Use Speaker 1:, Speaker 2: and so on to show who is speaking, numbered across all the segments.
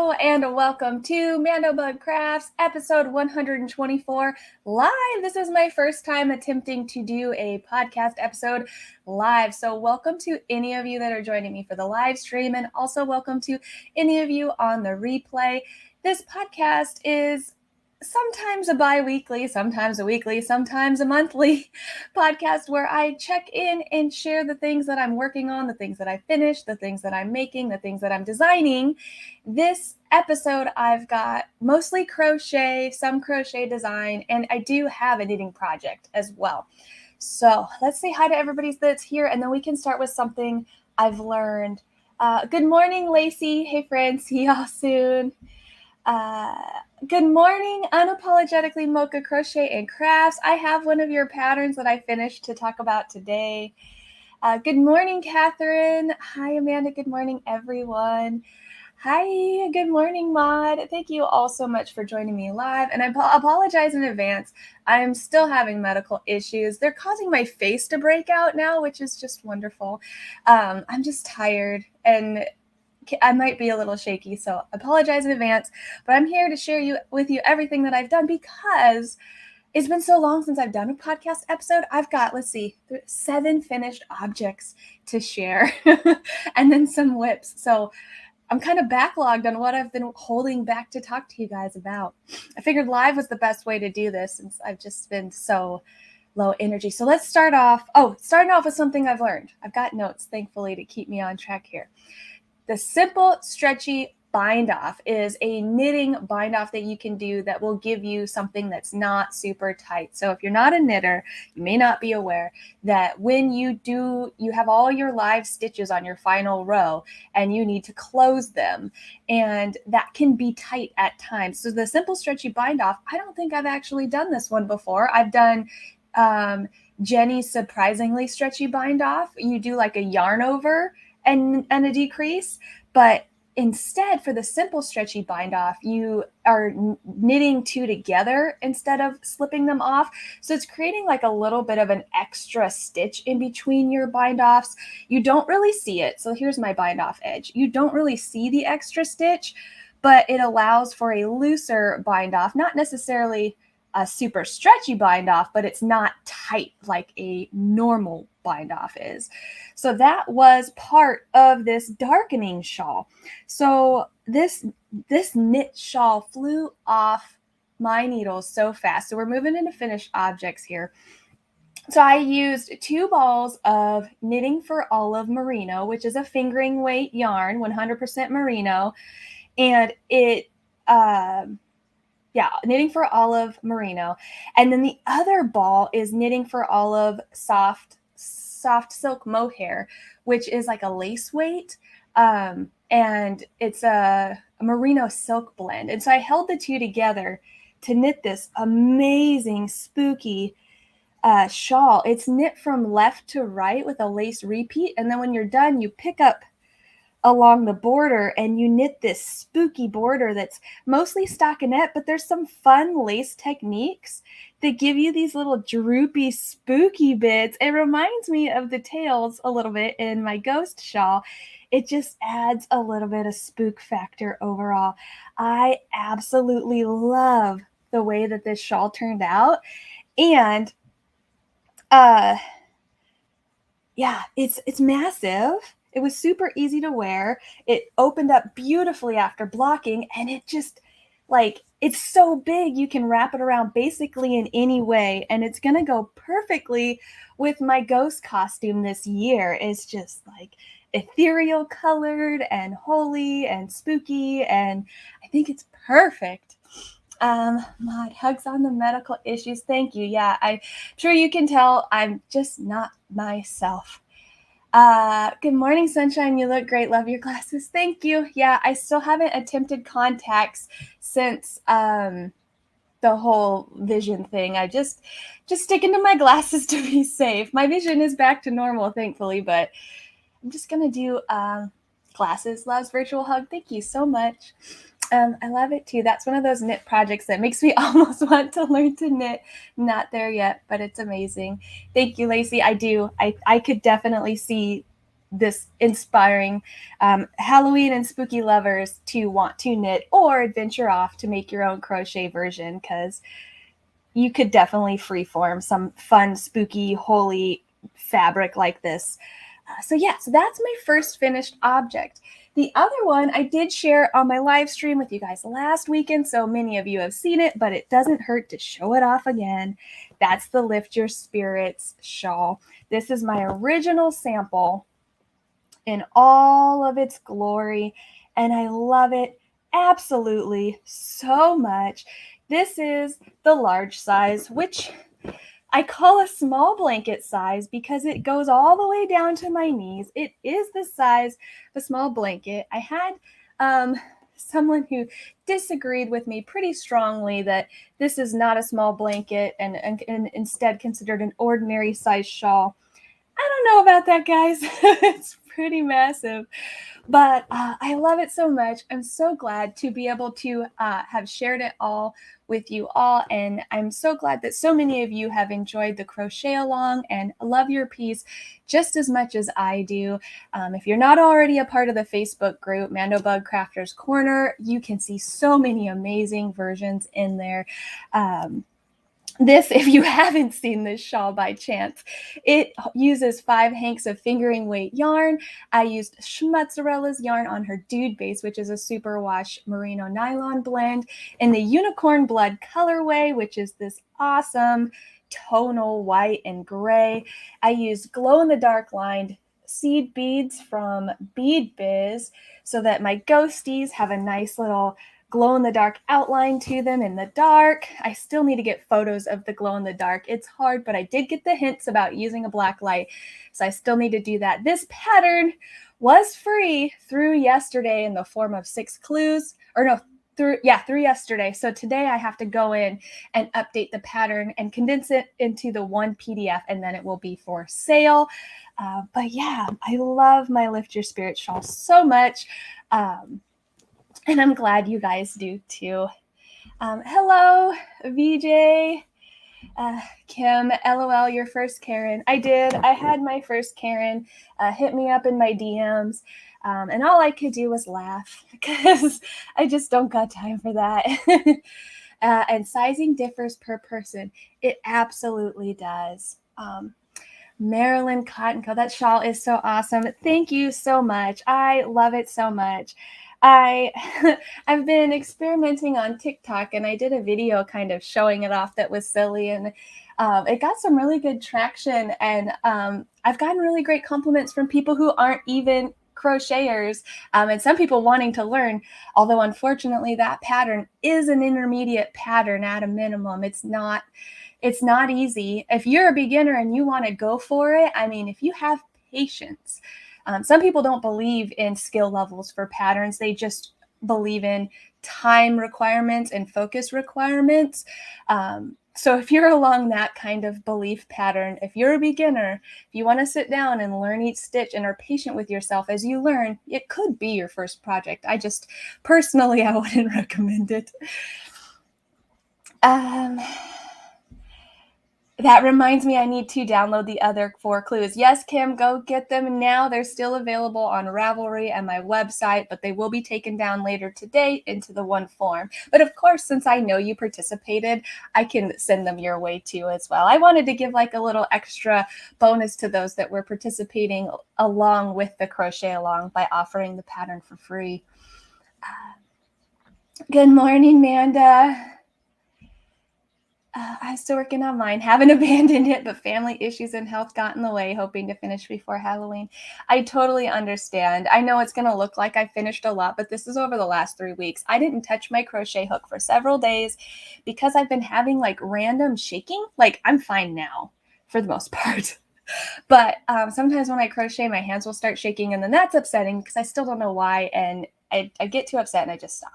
Speaker 1: Hello and welcome to Mandobug Crafts episode 124 live. This is my first time attempting to do a podcast episode live. So welcome to any of you that are joining me for the live stream, and also welcome to any of you on the replay. This podcast is sometimes a bi-weekly, sometimes a weekly, sometimes a monthly podcast where I check in and share the things that I'm working on, the things that I finished, the things that I'm making, the things that I'm designing. This episode, I've got mostly crochet, some crochet design, and I do have a knitting project as well. So let's say hi to everybody that's here, and then we can start with something I've learned. Good morning, Lacey. Hey, friends. See y'all soon. Good morning, Unapologetically Mocha Crochet and Crafts. I have one of your patterns that I finished to talk about today. Good morning, Catherine. Hi, Amanda. Good morning, everyone. Hi, good morning, Maud. Thank you all so much for joining me live. And I apologize in advance. I am still having medical issues. They're causing my face to break out now, which is just wonderful. I'm just tired and I might be a little shaky, so apologize in advance, but I'm here to share with you everything that I've done because it's been so long since I've done a podcast episode. I've got, 7 finished objects to share and then some whips. So I'm kind of backlogged on what I've been holding back to talk to you guys about. I figured live was the best way to do this since I've just been so low energy. So let's starting off with something I've learned. I've got notes, thankfully, to keep me on track here. The simple stretchy bind off is a knitting bind off that you can do that will give you something that's not super tight. So if you're not a knitter, you may not be aware that when you have all your live stitches on your final row and you need to close them, and that can be tight at times. So the simple stretchy bind off, I don't think I've actually done this one before. I've done Jenny's surprisingly stretchy bind off. You do like a yarn over and a decrease, but instead for the simple stretchy bind off, you are knitting 2 together instead of slipping them off. So it's creating like a little bit of an extra stitch in between your bind offs. You don't really see it. So here's my bind off edge. You don't really see the extra stitch, but it allows for a looser bind off, not necessarily a super stretchy bind off, but it's not tight like a normal bind off is. So that was part of this darkening shawl. So this knit shawl flew off my needles so fast. So we're moving into finished objects here. So I used 2 balls of Knitting for Olive merino, which is a fingering weight yarn, 100% merino, and it Knitting for Olive merino. And then the other ball is Knitting for Olive soft silk mohair, which is like a lace weight. And it's a merino silk blend. And so I held the 2 together to knit this amazing spooky shawl. It's knit from left to right with a lace repeat. And then when you're done, you pick up along the border and you knit this spooky border that's mostly stockinette, but there's some fun lace techniques that give you these little droopy spooky bits. It reminds me of the tails a little bit in my ghost shawl. It just adds a little bit of spook factor overall. I absolutely love the way that this shawl turned out. And it's massive. It was super easy to wear. It opened up beautifully after blocking, and it just, it's so big you can wrap it around basically in any way, and it's going to go perfectly with my ghost costume this year. It's just like ethereal colored and holy and spooky, and I think it's perfect. Maud, hugs on the medical issues. Thank you. Yeah, I'm sure you can tell I'm just not myself. Good morning, Sunshine. You look great. Love your glasses. Thank you. Yeah, I still haven't attempted contacts since the whole vision thing. I just sticking to my glasses to be safe. My vision is back to normal, thankfully, but I'm just gonna do glasses. Loves virtual hug. Thank you so much. I love it too. That's one of those knit projects that makes me almost want to learn to knit. Not there yet, but it's amazing. Thank you, Lacey. I do. I could definitely see this inspiring Halloween and spooky lovers to want to knit or adventure off to make your own crochet version, because you could definitely freeform some fun, spooky, holy fabric like this. So that's my first finished object. The other one I did share on my live stream with you guys last weekend, so many of you have seen it, but it doesn't hurt to show it off again. That's the Lift Your Spirits shawl. This is my original sample in all of its glory, and I love it absolutely so much. This is the large size, which I call a small blanket size because it goes all the way down to my knees. It is the size of a small blanket. I had someone who disagreed with me pretty strongly that this is not a small blanket and instead considered an ordinary size shawl. I don't know about that, guys. It's pretty massive, but I love it so much. I'm so glad to be able to have shared it all with you all, and I'm so glad that so many of you have enjoyed the crochet along and love your piece just as much as I do. If you're not already a part of the Facebook group, Mandobug Crafters Corner, you can see so many amazing versions in there. This, if you haven't seen this shawl by chance, it uses 5 hanks of fingering weight yarn. I used Schmutzerella's yarn on her Dude Base, which is a superwash merino nylon blend, in the Unicorn Blood colorway, which is this awesome tonal white and gray. I used glow-in-the-dark lined seed beads from Bead Biz so that my ghosties have a nice little glow-in-the-dark outline to them in the dark. I still need to get photos of the glow-in-the-dark. It's hard, but I did get the hints about using a black light, so I still need to do that. This pattern was free through yesterday in the form of 6 clues, or no, through yesterday. So today I have to go in and update the pattern and condense it into the one PDF, and then it will be for sale. But yeah, I love my Lift Your Spirit shawl so much. And I'm glad you guys do too. Hello, VJ, Kim, LOL, your first Karen. I did. I had my first Karen hit me up in my DMs, and all I could do was laugh because I just don't got time for that. And sizing differs per person. It absolutely does. Marilyn Cotton Co. That shawl is so awesome. Thank you so much. I love it so much. I've been experimenting on TikTok, and I did a video kind of showing it off that was silly, and it got some really good traction, and I've gotten really great compliments from people who aren't even crocheters, and some people wanting to learn, although unfortunately that pattern is an intermediate pattern at a minimum. It's not easy. If you're a beginner and you want to go for it, I mean, if you have patience. Some people don't believe in skill levels for patterns. They just believe in time requirements and focus requirements. So if you're along that kind of belief pattern, if you're a beginner, if you want to sit down and learn each stitch and are patient with yourself as you learn, it could be your first project. I just, personally, I wouldn't recommend it. That reminds me, I need to download the other 4 clues. Yes, Kim, go get them now. They're still available on Ravelry and my website, but they will be taken down later today into the one form. But of course, since I know you participated, I can send them your way too as well. I wanted to give like a little extra bonus to those that were participating along with the crochet along by offering the pattern for free. Good morning, Manda. I'm still working on mine. Haven't abandoned it, but family issues and health got in the way, hoping to finish before Halloween. I totally understand. I know it's going to look like I finished a lot, but this is over the last 3 weeks. I didn't touch my crochet hook for several days because I've been having like random shaking. Like I'm fine now for the most part. But sometimes when I crochet, my hands will start shaking, and then that's upsetting because I still don't know why. And I get too upset and I just stop.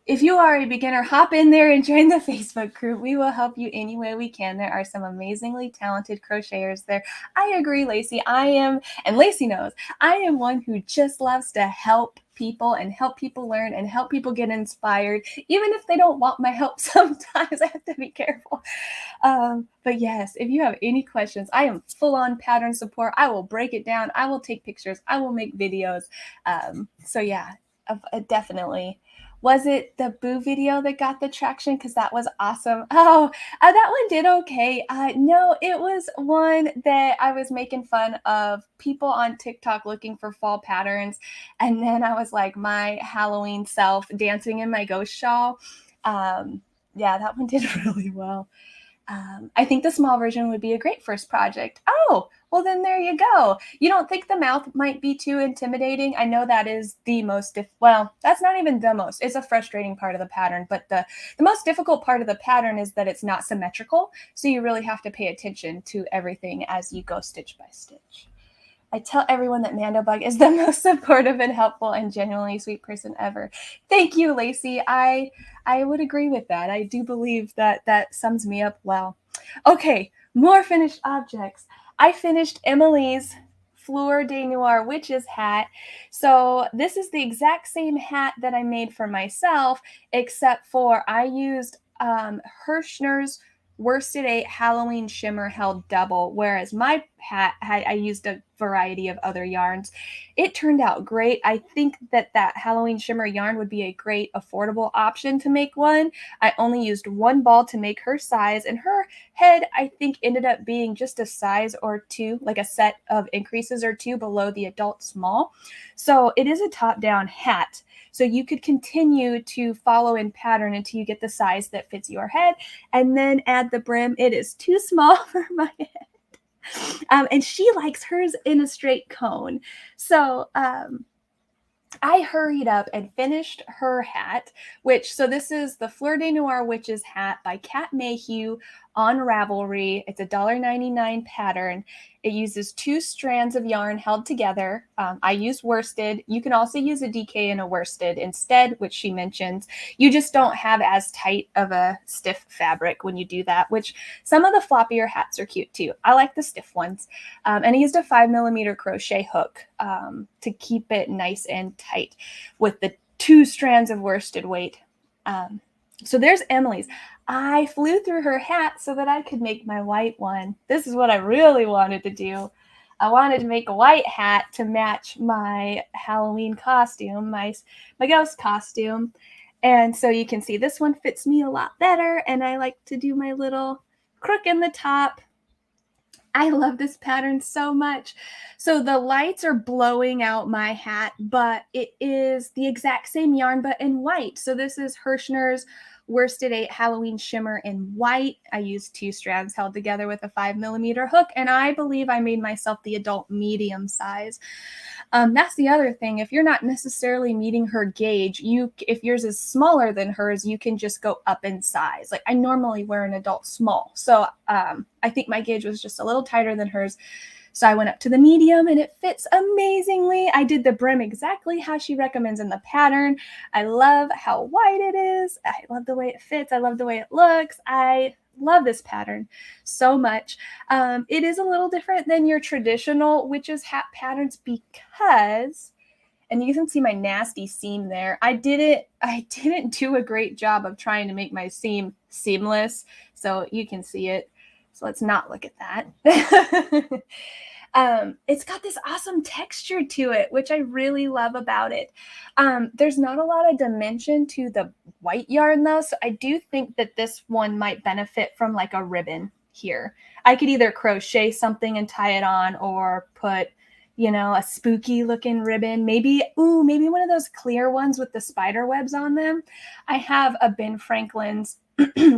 Speaker 1: If you are a beginner, hop in there and join the Facebook group. We will help you any way we can. There are some amazingly talented crocheters there. I agree, Lacey. And Lacey knows, I am one who just loves to help people and help people learn and help people get inspired, even if they don't want my help. Sometimes I have to be careful. But yes, if you have any questions, I am full on pattern support. I will break it down. I will take pictures. I will make videos. So yeah, definitely. Was it the Boo video that got the traction? Because that was awesome. Oh, that one did okay. No, it was one that I was making fun of people on TikTok looking for fall patterns. And then I was like my Halloween self dancing in my ghost shawl. Yeah, that one did really well. I think the small version would be a great first project. Oh, well then there you go. You don't think the mouth might be too intimidating? I know that is the most, well, that's not even the most. It's a frustrating part of the pattern, but the most difficult part of the pattern is that it's not symmetrical. So you really have to pay attention to everything as you go stitch by stitch. I tell everyone that Mandobug is the most supportive and helpful and genuinely sweet person ever. Thank you, Lacey. I would agree with that. I do believe that that sums me up well. Okay, more finished objects. I finished Emily's Fleur de Noir witch's hat. So this is the exact same hat that I made for myself, except for I used Hirschner's worsted 8 Halloween shimmer held double, whereas my hat I used a variety of other yarns. It turned out great. I think that Halloween shimmer yarn would be a great affordable option to make one. I only used one ball to make her size, and her head I think ended up being just a size or two, like a set of increases or two below the adult small. So it is a top-down hat. So you could continue to follow in pattern until you get the size that fits your head, and then add the brim. It is too small for my head. And she likes hers in a straight cone. So I hurried up and finished her hat, so this is the Fleur de Noir Witch's hat by Kat Mayhew on Ravelry. It's a $1.99 pattern. It uses 2 strands of yarn held together. I use worsted. You can also use a DK and a worsted instead, which she mentions. You just don't have as tight of a stiff fabric when you do that, which some of the floppier hats are cute too. I like the stiff ones. And I used a 5mm crochet hook to keep it nice and tight with the 2 strands of worsted weight. So there's Emily's. I flew through her hat so that I could make my white one. This is what I really wanted to do. I wanted to make a white hat to match my Halloween costume, my ghost costume. And so you can see this one fits me a lot better, and I like to do my little crook in the top. I love this pattern so much. So the lights are blowing out my hat, but it is the exact same yarn, but in white. So this is Hirschner's worsted 8 Halloween shimmer in white. I used 2 strands held together with a 5mm hook, and I believe I made myself the adult medium size. That's the other thing. If you're not necessarily meeting her gauge, if yours is smaller than hers, you can just go up in size. Like I normally wear an adult small. So I think my gauge was just a little tighter than hers. So I went up to the medium and it fits amazingly. I did the brim exactly how she recommends in the pattern. I love how wide it is. I love the way it fits. I love the way it looks. I love this pattern so much. It is a little different than your traditional witch's hat patterns because, and you can see my nasty seam there. I didn't do a great job of trying to make my seam seamless, so you can see it. So let's not look at that. It's got this awesome texture to it, which I really love about it. There's not a lot of dimension to the white yarn though, so I do think that this one might benefit from like a ribbon here. I could either crochet something and tie it on, or put, a spooky looking ribbon. Maybe one of those clear ones with the spider webs on them. I have a Ben Franklin's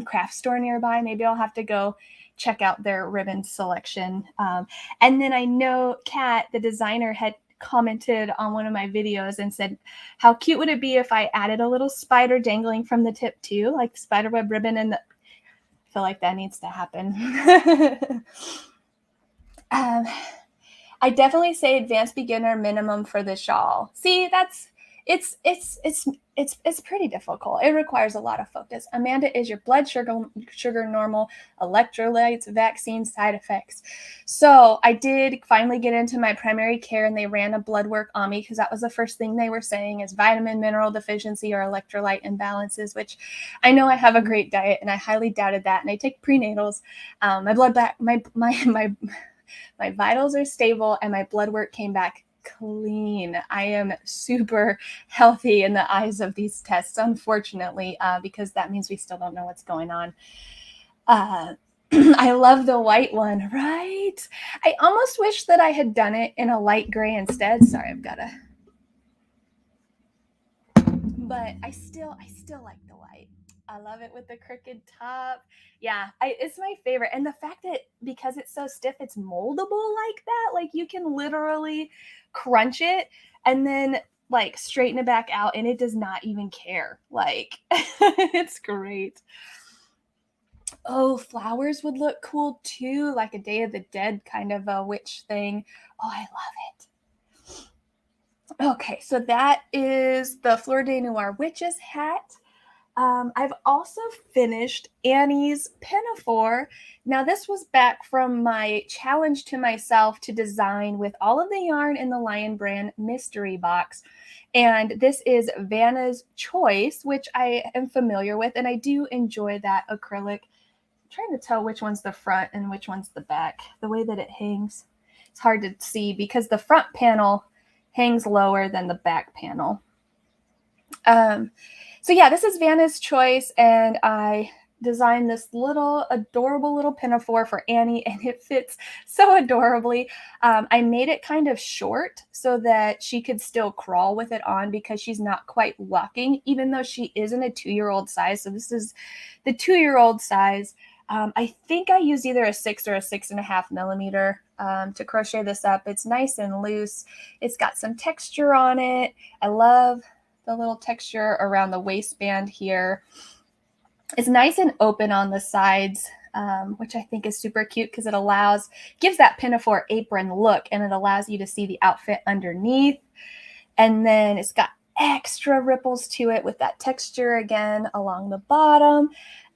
Speaker 1: craft store nearby. Maybe I'll have to go check out their ribbon selection. And then I know Kat, the designer, had commented on one of my videos and said, how cute would it be if I added a little spider dangling from the tip too, like spider web ribbon? And I feel like that needs to happen. I definitely say advanced beginner minimum for the shawl. See, It's pretty difficult. It requires a lot of focus. Amanda, is your blood sugar normal? Electrolytes, vaccine side effects. So I did finally get into my primary care, and they ran a blood work on me because that was the first thing they were saying is vitamin mineral deficiency or electrolyte imbalances, which I know I have a great diet, and I highly doubted that. And I take prenatals. My blood back my vitals are stable, and my blood work came back clean. I am super healthy in the eyes of these tests, unfortunately, because that means we still don't know what's going on. I love the white one, right? I almost wish that I had done it in a light gray instead. Sorry, I've got to. But I still like the white. I love it with the crooked top. Yeah, it's my favorite. And the fact that because it's so stiff, it's moldable like that. Like you can literally crunch it and then like straighten it back out, and it does not even care. Like it's great. Oh, flowers would look cool too, like a Day of the Dead kind of a witch thing. Oh, I love it. Okay, so that is the Fleur de Noir witch's hat. I've also finished Annie's Pinafore. Now, this was back from my challenge to myself to design with all of the yarn in the Lion Brand mystery box. And this is Vanna's Choice, which I am familiar with, and I do enjoy that acrylic. I'm trying to tell which one's the front and which one's the back. The way that it hangs, it's hard to see because the front panel hangs lower than the back panel. So yeah, this is Vanna's Choice, and I designed this little adorable little pinafore for Annie, and it fits so adorably. I made it kind of short so that she could still crawl with it on because she's not quite walking, even though she is in a 2-year-old size. So this is the 2-year-old size. I think I used either a 6 or a 6.5 millimeter to crochet this up. It's nice and loose. It's got some texture on it. I love the little texture around the waistband here. It's nice and open on the sides, which I think is super cute because it gives that pinafore apron look, and it allows you to see the outfit underneath. And then it's got extra ripples to it with that texture again along the bottom.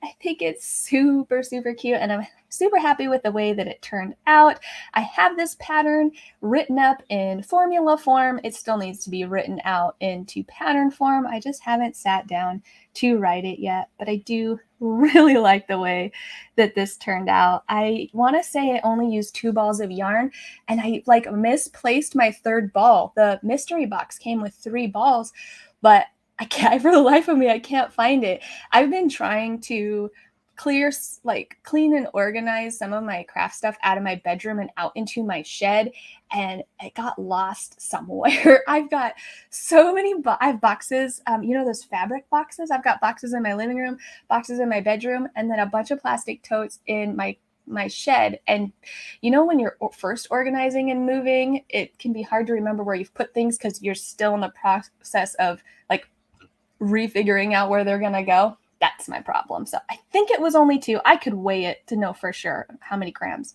Speaker 1: I think it's super, super cute, and I'm super happy with the way that it turned out. I have this pattern written up in formula form. It still needs to be written out into pattern form. I just haven't sat down to write it yet, but I do really like the way that this turned out. I want to say I only used 2 balls of yarn, and I like misplaced my 3rd ball. The mystery box came with 3 balls, but I can't, for the life of me, I can't find it. I've been trying to clean and organize some of my craft stuff out of my bedroom and out into my shed, and it got lost somewhere. I've got so many, I have boxes, those fabric boxes. I've got boxes in my living room, boxes in my bedroom, and then a bunch of plastic totes in my shed. And when you're first organizing and moving, it can be hard to remember where you've put things because you're still in the process of like refiguring out where they're gonna go. That's my problem. So I think it was only 2. I could weigh it to know for sure how many grams.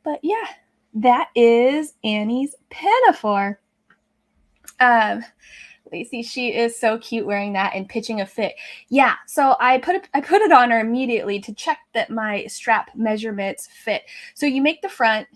Speaker 1: But yeah, that is Annie's Pinafore. Lacey, she is so cute wearing that and pitching a fit. Yeah, so I put it on her immediately to check that my strap measurements fit. So you make the front,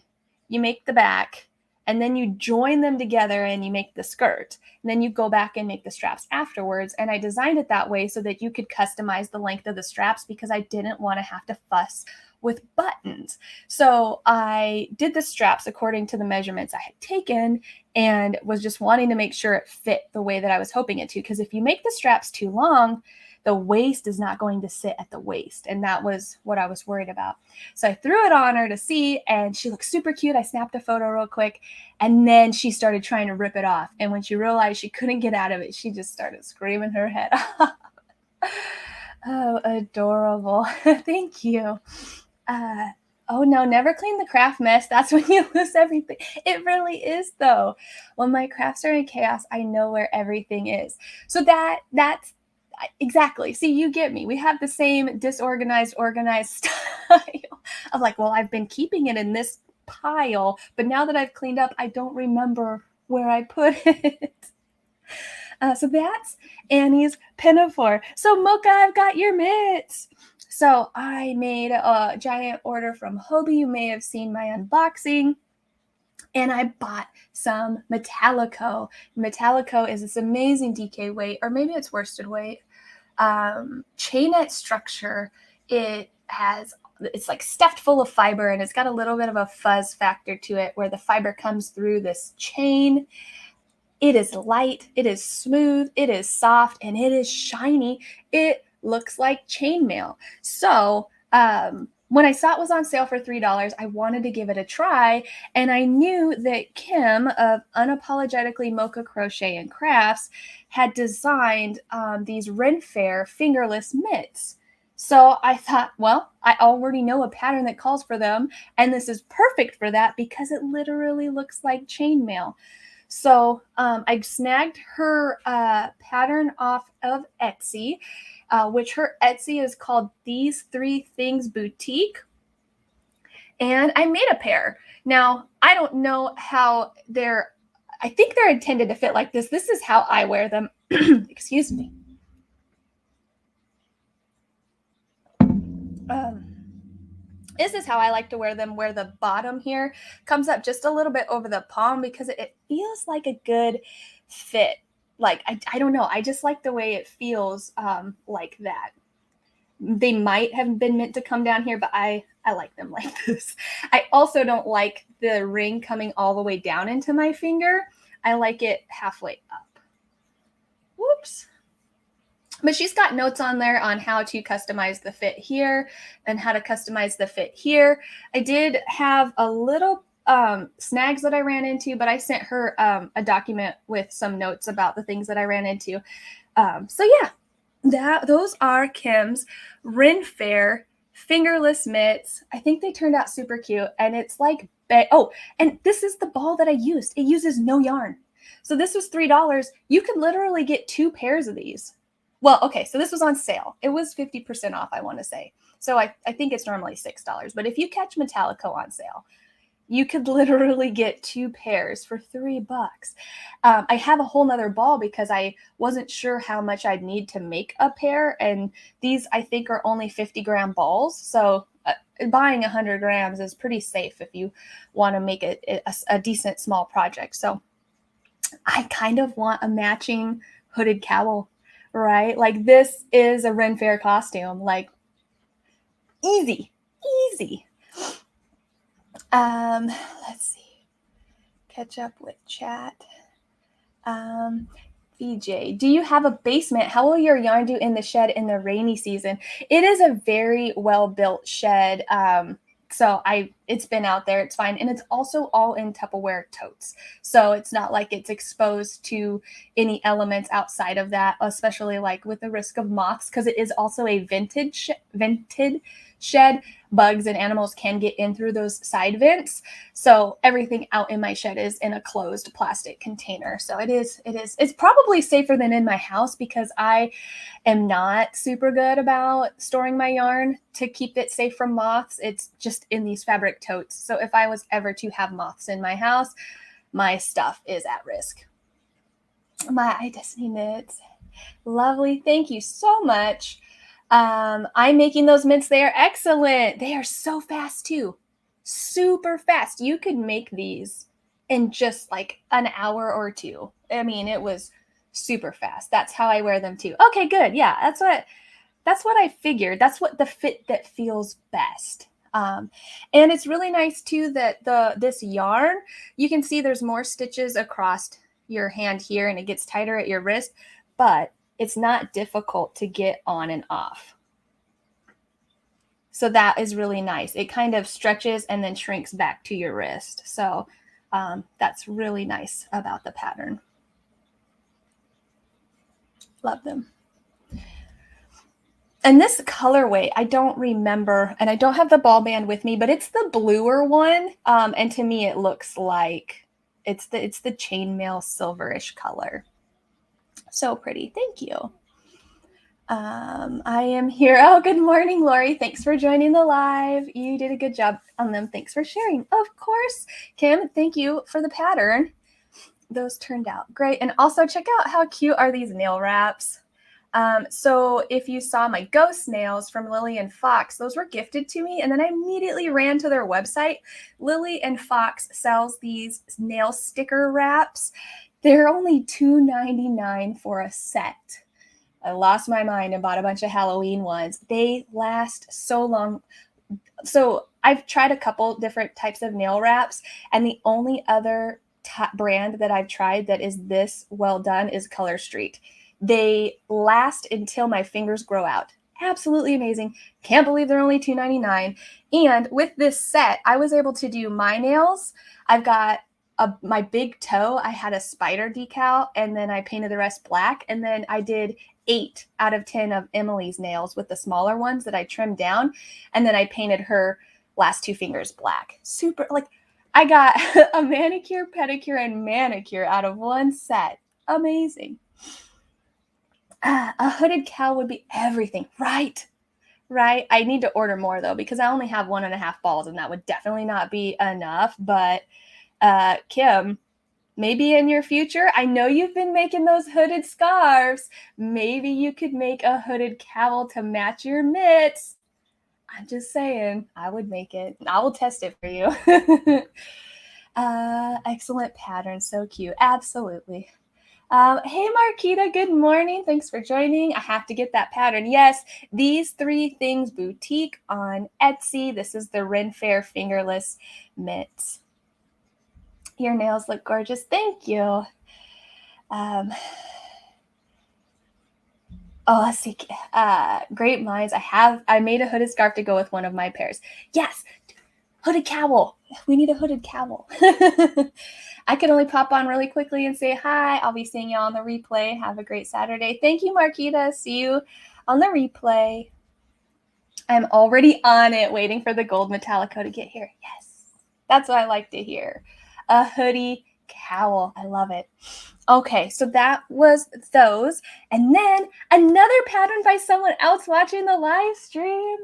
Speaker 1: you make the back, and then you join them together and you make the skirt. And then you go back and make the straps afterwards. And I designed it that way so that you could customize the length of the straps because I didn't want to have to fuss with buttons. So I did the straps according to the measurements I had taken and was just wanting to make sure it fit the way that I was hoping it to. Because if you make the straps too long, the waist is not going to sit at the waist. And that was what I was worried about. So I threw it on her to see, and she looked super cute. I snapped a photo real quick, and then she started trying to rip it off. And when she realized she couldn't get out of it, she just started screaming her head off. Oh, adorable. Thank you. Oh no, never clean the craft mess. That's when you lose everything. It really is though. When my crafts are in chaos, I know where everything is. So that's exactly. See, you get me. We have the same disorganized, organized style of like, well, I've been keeping it in this pile, but now that I've cleaned up, I don't remember where I put it. So that's Annie's Pinafore. So Mocha, I've got your mitts. So I made a giant order from Hobbii. You may have seen my unboxing. And I bought some Metallico. Metallico is this amazing DK weight, or maybe it's worsted weight, chainette structure. It's like stuffed full of fiber, and it's got a little bit of a fuzz factor to it where the fiber comes through this chain. It is light, it is smooth, it is soft, and it is shiny. It looks like chainmail. So when I saw it was on sale for $3, I wanted to give it a try, and I knew that Kim of Unapologetically Mocha Crochet and Crafts had designed these Ren Fair fingerless mitts. So I thought, well, I already know a pattern that calls for them, and this is perfect for that because it literally looks like chainmail. So I snagged her pattern off of Etsy, which her Etsy is called These Three Things Boutique. And I made a pair. Now, I don't know how I think they're intended to fit like this. This is how I wear them. Excuse me. This is how I like to wear them, where the bottom here comes up just a little bit over the palm because it feels like a good fit. Like, I don't know. I just like the way it feels like that. They might have been meant to come down here, but I like them like this. I also don't like the ring coming all the way down into my finger. I like it halfway up. Whoops. But she's got notes on there on how to customize the fit here and how to customize the fit here. I did have a little snags that I ran into, but I sent her a document with some notes about the things that I ran into. So yeah, those are Kim's Ren Fair fingerless mitts. I think they turned out super cute, and it's like, and this is the ball that I used. It uses no yarn. So this was $3. You could literally get 2 pairs of these. Well, okay, so this was on sale. It was 50% off, I want to say. So I think it's normally $6. But if you catch Metallico on sale, you could literally get 2 pairs for $3. I have a whole nother ball because I wasn't sure how much I'd need to make a pair. And these, I think, are only 50-gram balls. So buying 100 grams is pretty safe if you want to make it a decent small project. So I kind of want a matching hooded cowl. Right? Like, this is a Ren Fair costume. Like, easy. Let's see. Catch up with chat. VJ, do you have a basement? How will your yarn do in the shed in the rainy season? It is a very well-built shed. So it's been out there, it's fine. And it's also all in Tupperware totes. So it's not like it's exposed to any elements outside of that, especially like with the risk of moths, because it is also a vented shed. Bugs and animals can get in through those side vents. So everything out in my shed is in a closed plastic container. So it's probably safer than in my house because I am not super good about storing my yarn to keep it safe from moths. It's just in these fabric totes. So if I was ever to have moths in my house, my stuff is at risk. My iDestiny knits. Lovely. Thank you so much. I'm making those mitts. They are excellent. They are so fast too. Super fast. You could make these in just like an hour or 2. I mean, it was super fast. That's how I wear them too. Okay, good. Yeah, that's what I figured. That's what the fit that feels best. And it's really nice too that this yarn, you can see there's more stitches across your hand here and it gets tighter at your wrist, but it's not difficult to get on and off. So that is really nice. It kind of stretches and then shrinks back to your wrist. So that's really nice about the pattern. Love them. And this colorway, I don't remember, and I don't have the ball band with me, but it's the bluer one. And to me, it looks like it's the chainmail silverish color. So pretty. Thank you. I am here. Oh, good morning, Lori. Thanks for joining the live. You did a good job on them. Thanks for sharing. Of course, Kim, thank you for the pattern. those turned out great. And also check out how cute are these nail wraps. So if you saw my ghost nails from Lily and Fox, those were gifted to me. And then I immediately ran to their website. Lily and Fox sells these nail sticker wraps. They're only $2.99 for a set. I lost my mind and bought a bunch of Halloween ones. They last so long. So I've tried a couple different types of nail wraps, and the only other brand that I've tried that is this well done is Color Street. They last until my fingers grow out. Absolutely amazing. Can't believe they're only $2.99. And with this set, I was able to do my nails. I've got my big toe. I had a spider decal, and then I painted the rest black. And then I did 8 out of 10 of Emily's nails with the smaller ones that I trimmed down. And then I painted her last 2 fingers black. Super, like, I got a manicure, pedicure, and manicure out of one set. Amazing. A hooded cowl would be everything. Right. I need to order more, though, because I only have 1.5 balls, and that would definitely not be enough. But Kim, maybe in your future, I know you've been making those hooded scarves. Maybe you could make a hooded cowl to match your mitts. I'm just saying, I would make it. I will test it for you. Excellent pattern. So cute. Absolutely. Hey, Marquita, good morning. Thanks for joining. I have to get that pattern. Yes, these 3 things boutique on Etsy. This is the Ren Fair fingerless mitts. Your nails look gorgeous. Thank you. Let's see. Great minds. I made a hooded scarf to go with one of my pairs. Yes, hooded cowl. We need a hooded cowl. I can only pop on really quickly and say hi. I'll be seeing y'all on the replay. Have a great Saturday. Thank you, Marquita. See you on the replay. I'm already on it, waiting for the gold Metallico to get here. Yes, that's what I like to hear. A hoodie cowl. I love it. Okay, so that was those. And then another pattern by someone else watching the live stream.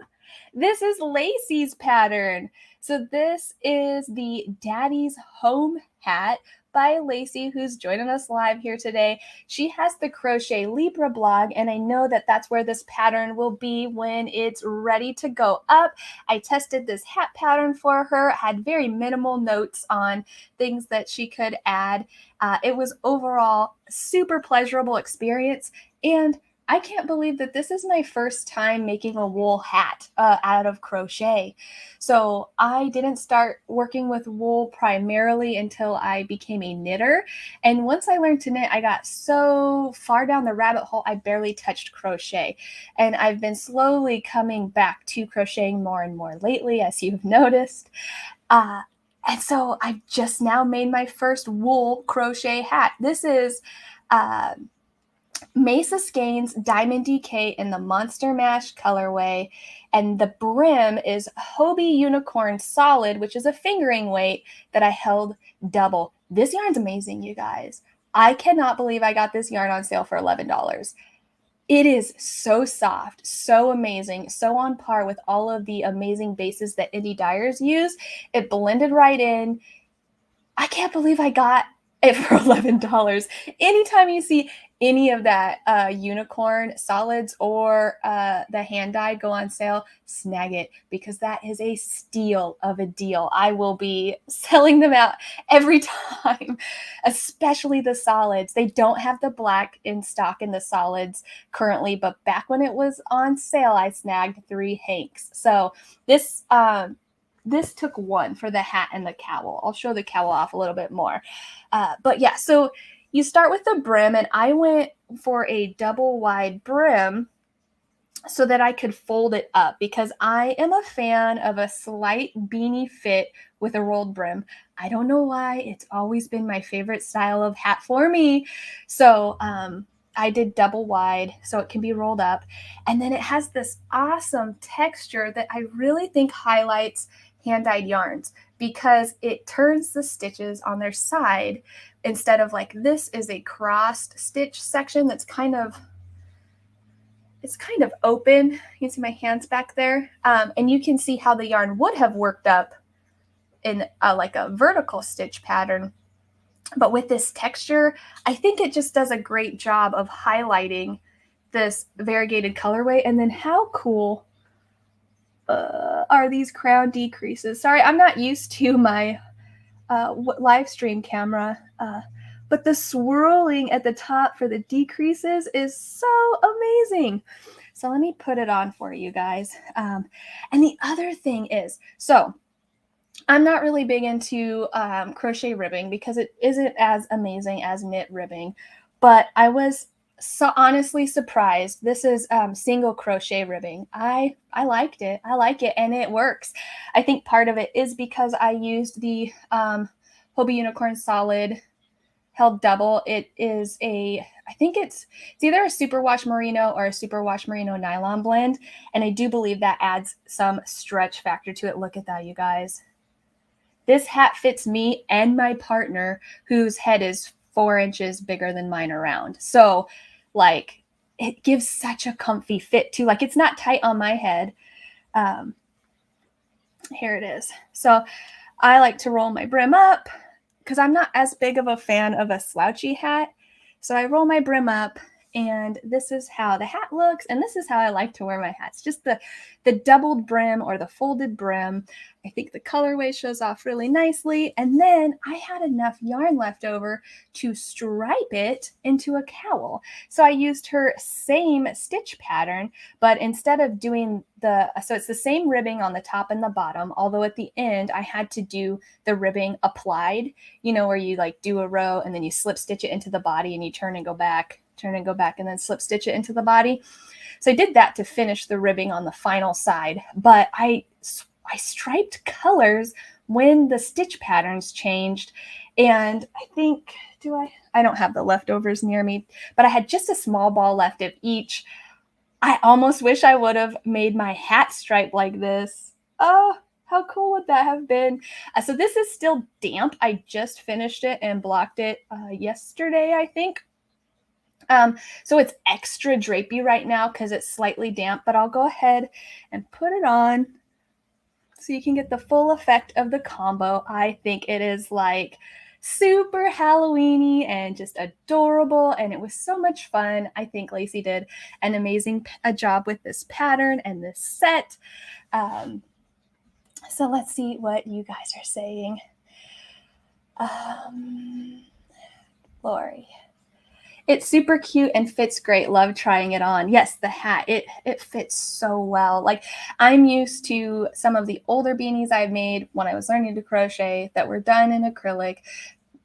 Speaker 1: This is Lacey's pattern. So this is the Daddy's Home hat by Lacey, who's joining us live here today. She has the Crochet Libra blog, and I know that that's where this pattern will be when it's ready to go up. I tested this hat pattern for her, had very minimal notes on things that she could add. It was overall super pleasurable experience, and I can't believe that this is my first time making a wool hat out of crochet. So I didn't start working with wool primarily until I became a knitter. And once I learned to knit, I got so far down the rabbit hole, I barely touched crochet. And I've been slowly coming back to crocheting more and more lately, as you've noticed. And so I've just now made my first wool crochet hat. This is Mesa Skeins Diamond DK in the Monster Mash colorway, and the brim is Hobbii Unicorn Solid, which is a fingering weight that I held double. This yarn's amazing, you guys. I cannot believe I got this yarn on sale for $11. It is so soft, so amazing, so on par with all of the amazing bases that indie dyers use. It blended right in. I can't believe I got it for $11. Anytime you see any of that unicorn solids or the hand dye go on sale, snag it, because that is a steal of a deal. I will be selling them out every time, especially the solids. They don't have the black in stock in the solids currently, but back when it was on sale, I snagged 3 hanks. So this took one for the hat and the cowl. I'll show the cowl off a little bit more. But yeah, so you start with the brim, and I went for a double wide brim so that I could fold it up, because I am a fan of a slight beanie fit with a rolled brim. I don't know why. It's always been my favorite style of hat for me. So I did double wide so it can be rolled up. And then it has this awesome texture that I really think highlights hand-dyed yarns, because it turns the stitches on their side instead of like this is a crossed stitch section that's kind of open. You can see my hands back there, and you can see how the yarn would have worked up in like a vertical stitch pattern. But with this texture, I think it just does a great job of highlighting this variegated colorway. And then how cool are these crown decreases? Sorry, I'm not used to my live stream camera, but the swirling at the top for the decreases is so amazing. So let me put it on for you guys. And the other thing is, so I'm not really big into crochet ribbing because it isn't as amazing as knit ribbing, but I was so honestly surprised. This is single crochet ribbing. I liked it. I like it, and it works. I think part of it is because I used the Hobbii Unicorn Solid held double. It is I think it's either a superwash merino or a superwash merino nylon blend, and I do believe that adds some stretch factor to it. Look at that, you guys. This hat fits me and my partner, whose head is 4 inches bigger than mine around. So, like, it gives such a comfy fit too. Like, it's not tight on my head. Here it is. So I like to roll my brim up because I'm not as big of a fan of a slouchy hat. So I roll my brim up, and this is how the hat looks, and this is how I like to wear my hats. Just the doubled brim or the folded brim. I think the colorway shows off really nicely. And then I had enough yarn left over to stripe it into a cowl. So I used her same stitch pattern, but instead of doing so it's the same ribbing on the top and the bottom, although at the end I had to do the ribbing applied, you know, where you like do a row and then you slip stitch it into the body and you turn and go back, and then slip stitch it into the body. So I did that to finish the ribbing on the final side, but I striped colors when the stitch patterns changed. And I think, I don't have the leftovers near me, but I had just a small ball left of each. I almost wish I would have made my hat stripe like this. Oh, how cool would that have been? So this is still damp. I just finished it and blocked it yesterday, I think. So it's extra drapey right now because it's slightly damp, but I'll go ahead and put it on so you can get the full effect of the combo. I think it is like super Halloween-y and just adorable, and it was so much fun. I think Lacey did an amazing job with this pattern and this set. So let's see what you guys are saying. Lori. It's super cute and fits great. Love trying it on. Yes, the hat, it fits so well. Like, I'm used to some of the older beanies I've made when I was learning to crochet that were done in acrylic.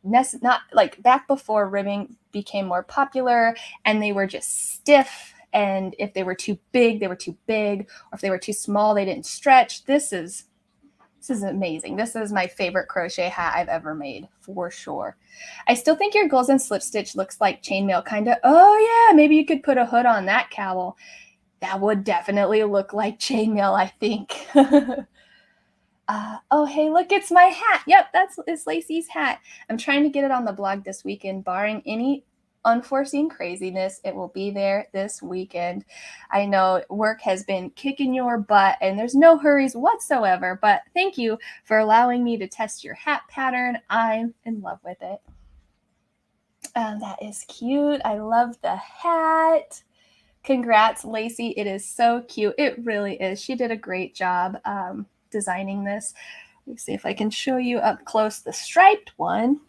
Speaker 1: Not like back before ribbing became more popular, and they were just stiff. And if they were too big, they were too big. Or if they were too small, they didn't stretch. This is amazing. This is my favorite crochet hat I've ever made, for sure. I still think your Goals and Slip Stitch looks like chainmail, kind of. Oh, yeah, maybe you could put a hood on that cowl. That would definitely look like chainmail, I think. Oh, hey, look, it's my hat. Yep, it's Lacey's hat. I'm trying to get it on the blog this weekend, barring any unforeseen craziness. It will be there this weekend. I know work has been kicking your butt and there's no hurries whatsoever, but thank you for allowing me to test your hat pattern. I'm in love with it. That is cute. I love the hat. Congrats, Lacey. It is so cute. It really is. She did a great job designing this. Let me see if I can show you up close the striped one.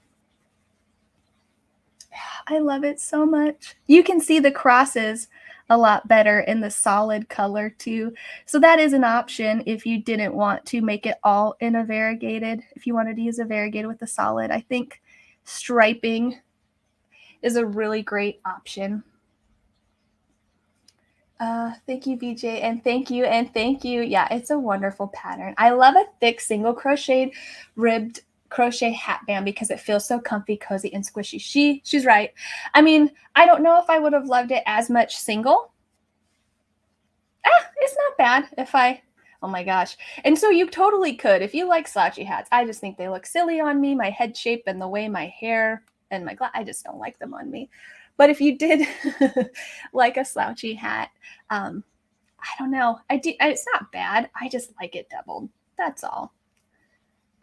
Speaker 1: I love it so much. You can see the crosses a lot better in the solid color too. So that is an option if you didn't want to make it all in a variegated. If you wanted to use a variegated with the solid, I think striping is a really great option. Thank you, VJ, and thank you, and thank you. Yeah, it's a wonderful pattern. I love a thick single crocheted ribbed crochet hat band because it feels so comfy, cozy, and squishy. She's right. I mean, I don't know if I would have loved it as much single. It's not bad oh my gosh. And so you totally could, if you like slouchy hats. I just think they look silly on me, my head shape and the way my hair and my I just don't like them on me. But if you did like a slouchy hat, I don't know. It's not bad. I just like it doubled. That's all.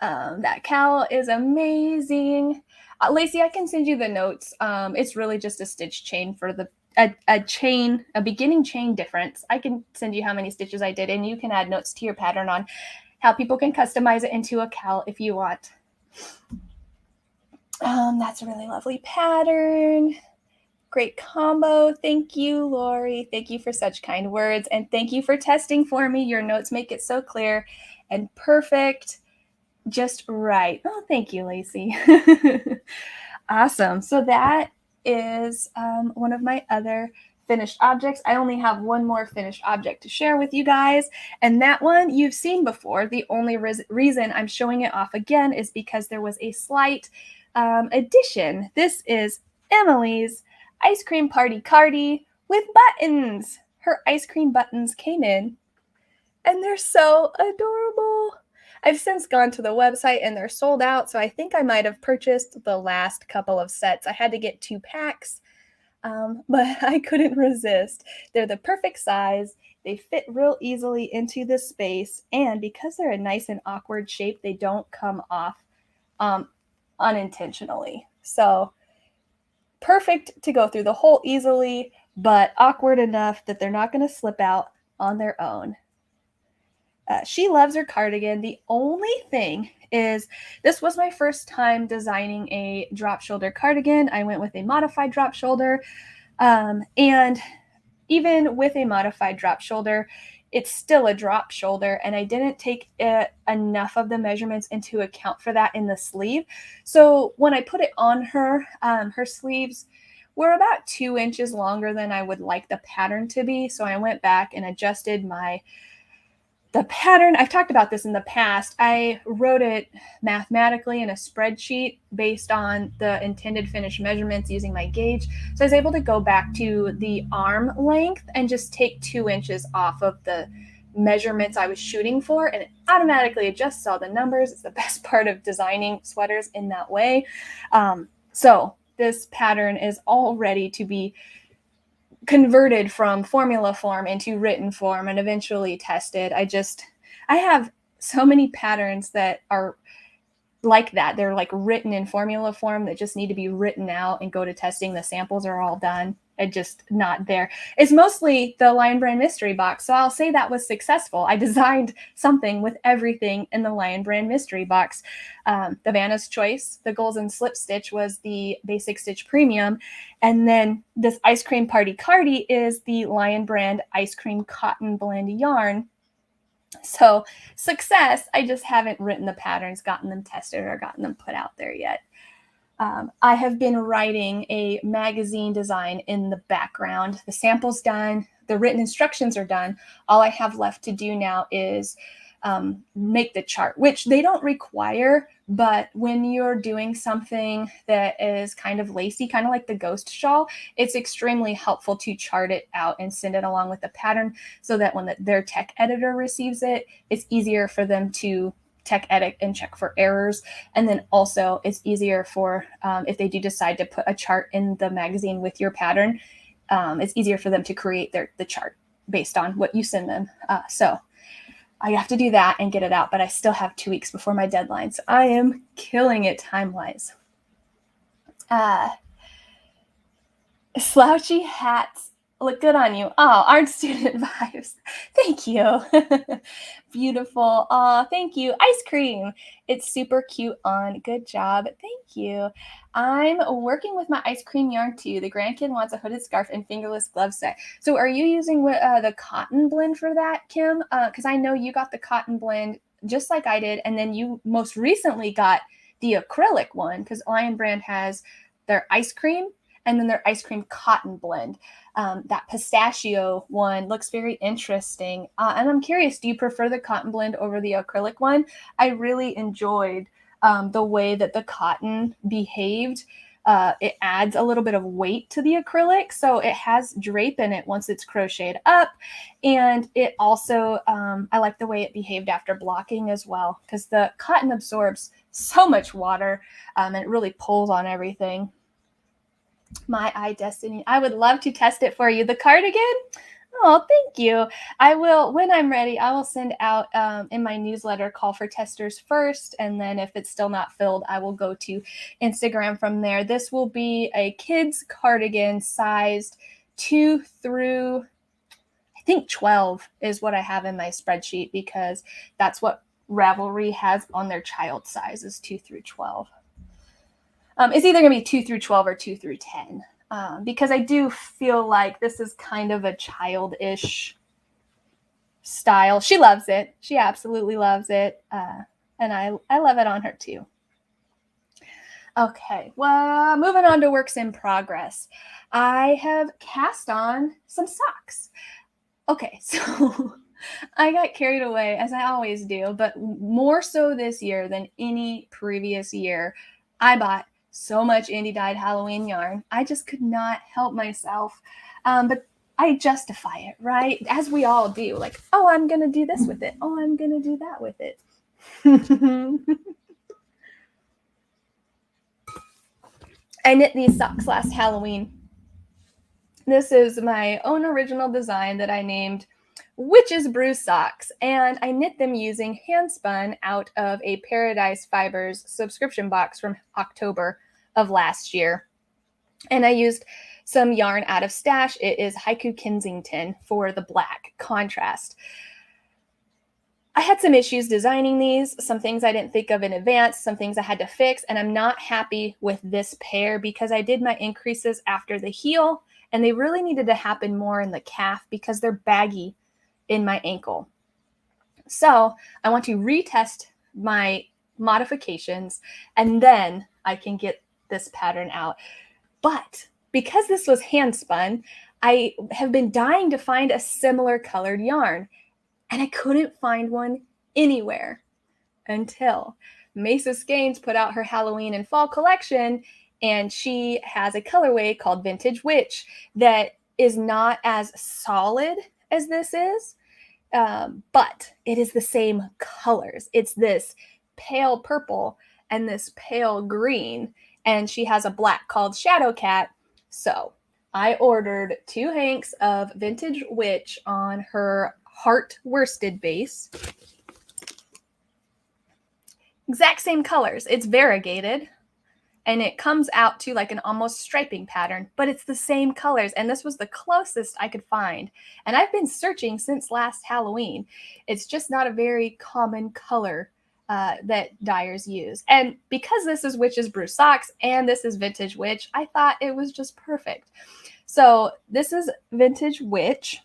Speaker 1: That cowl is amazing. Lacey, I can send you the notes. It's really just a stitch chain for a beginning chain difference. I can send you how many stitches I did, and you can add notes to your pattern on how people can customize it into a cowl if you want. That's a really lovely pattern. Great combo. Thank you, Lori. Thank you for such kind words. And thank you for testing for me. Your notes make it so clear and perfect. Just right. Oh, thank you, Lacey. Awesome. So that is one of my other finished objects. I only have one more finished object to share with you guys, and that one you've seen before. The only reason I'm showing it off again is because there was a slight addition. This is Emily's Ice Cream Party Cardi with buttons. Her ice cream buttons came in, and they're so adorable. I've since gone to the website and they're sold out, so I think I might have purchased the last couple of sets. I had to get 2 packs, but I couldn't resist. They're the perfect size. They fit real easily into the space, and because they're a nice and awkward shape, they don't come off unintentionally. So perfect to go through the hole easily, but awkward enough that they're not going to slip out on their own. She loves her cardigan. The only thing is, this was my first time designing a drop shoulder cardigan. I went with a modified drop shoulder. And even with a modified drop shoulder, it's still a drop shoulder. And I didn't take enough of the measurements into account for that in the sleeve. So when I put it on her, her sleeves were about 2 inches longer than I would like the pattern to be. So I went back and adjusted the pattern. I've talked about this in the past. I wrote it mathematically in a spreadsheet based on the intended finished measurements using my gauge. So I was able to go back to the arm length and just take 2 inches off of the measurements I was shooting for, and it automatically adjusts all the numbers. It's the best part of designing sweaters in that way. So this pattern is all ready to be converted from formula form into written form and eventually tested. I have so many patterns that are like that. They're like written in formula form that just need to be written out and go to testing. The samples are all done and just not there. It's mostly the Lion Brand mystery box. So I'll say that was successful. I designed something with everything in the Lion Brand mystery box. The Vanna's Choice, the Goals and Slip Stitch was the Basic Stitch Premium. And then this Ice Cream Party Cardi is the Lion Brand Ice Cream Cotton Blend yarn. So success. I just haven't written the patterns, gotten them tested, or gotten them put out there yet. I have been writing a magazine design in the background. The sample's done. The written instructions are done. All I have left to do now is make the chart, which they don't require, but when you're doing something that is kind of lacy, kind of like the ghost shawl, it's extremely helpful to chart it out and send it along with the pattern so that when their tech editor receives it, it's easier for them to tech edit and check for errors. And then also it's easier for, if they do decide to put a chart in the magazine with your pattern, it's easier for them to create the chart based on what you send them. So I have to do that and get it out, but I still have 2 weeks before my deadline. So I am killing it time-wise. Slouchy hats look good on you. Oh, art student vibes. Thank you. Beautiful. Oh, thank you. Ice cream. It's super cute on. Good job. Thank you. I'm working with my ice cream yarn too. The grandkid wants a hooded scarf and fingerless glove set. So are you using the cotton blend for that, Kim? Because I know you got the cotton blend just like I did. And then you most recently got the acrylic one, because Lion Brand has their ice cream and then their ice cream cotton blend. That pistachio one looks very interesting. And I'm curious, do you prefer the cotton blend over the acrylic one? I really enjoyed the way that the cotton behaved. It adds a little bit of weight to the acrylic. So it has drape in it once it's crocheted up. And it also, I like the way it behaved after blocking as well, because the cotton absorbs so much water and it really pulls on everything. My Eye Destiny. I would love to test it for you. The cardigan? Oh, thank you. I will, when I'm ready, I will send out in my newsletter call for testers first. And then if it's still not filled, I will go to Instagram from there. This will be a kid's cardigan sized 2 through, I think 12 is what I have in my spreadsheet because that's what Ravelry has on their child size is 2 through 12. It's either going to be 2 through 12 or 2 through 10. Because I do feel like this is kind of a childish style. She loves it. She absolutely loves it. And I love it on her too. Okay, well, moving on to works in progress. I have cast on some socks. Okay, so I got carried away, as I always do, but more so this year than any previous year. I bought so much indie dyed Halloween yarn. I just could not help myself. But I justify it, right? As we all do. Like, oh, I'm going to do this with it. Oh, I'm going to do that with it. I knit these socks last Halloween. This is my own original design that I named Witch's Brew socks, and I knit them using hand spun out of a Paradise Fibers subscription box from October of last year. And I used some yarn out of Stash. It is Haiku Kensington for the black contrast. I had some issues designing these, some things I didn't think of in advance, some things I had to fix, and I'm not happy with this pair because I did my increases after the heel, and they really needed to happen more in the calf because they're baggy in my ankle. So I want to retest my modifications, and then I can get this pattern out. But because this was hand spun, I have been dying to find a similar colored yarn, and I couldn't find one anywhere until Mesa Skeins put out her Halloween and fall collection, and she has a colorway called Vintage Witch that is not as solid as this is, but it is the same colors. It's this pale purple and this pale green, and she has a black called Shadow Cat. So I ordered 2 hanks of Vintage Witch on her heart worsted base. Exact same colors. It's variegated and it comes out to like an almost striping pattern, but it's the same colors. And this was the closest I could find. And I've been searching since last Halloween. It's just not a very common color that dyers use. And because this is Witch's Brew socks and this is Vintage Witch, I thought it was just perfect. So this is Vintage Witch.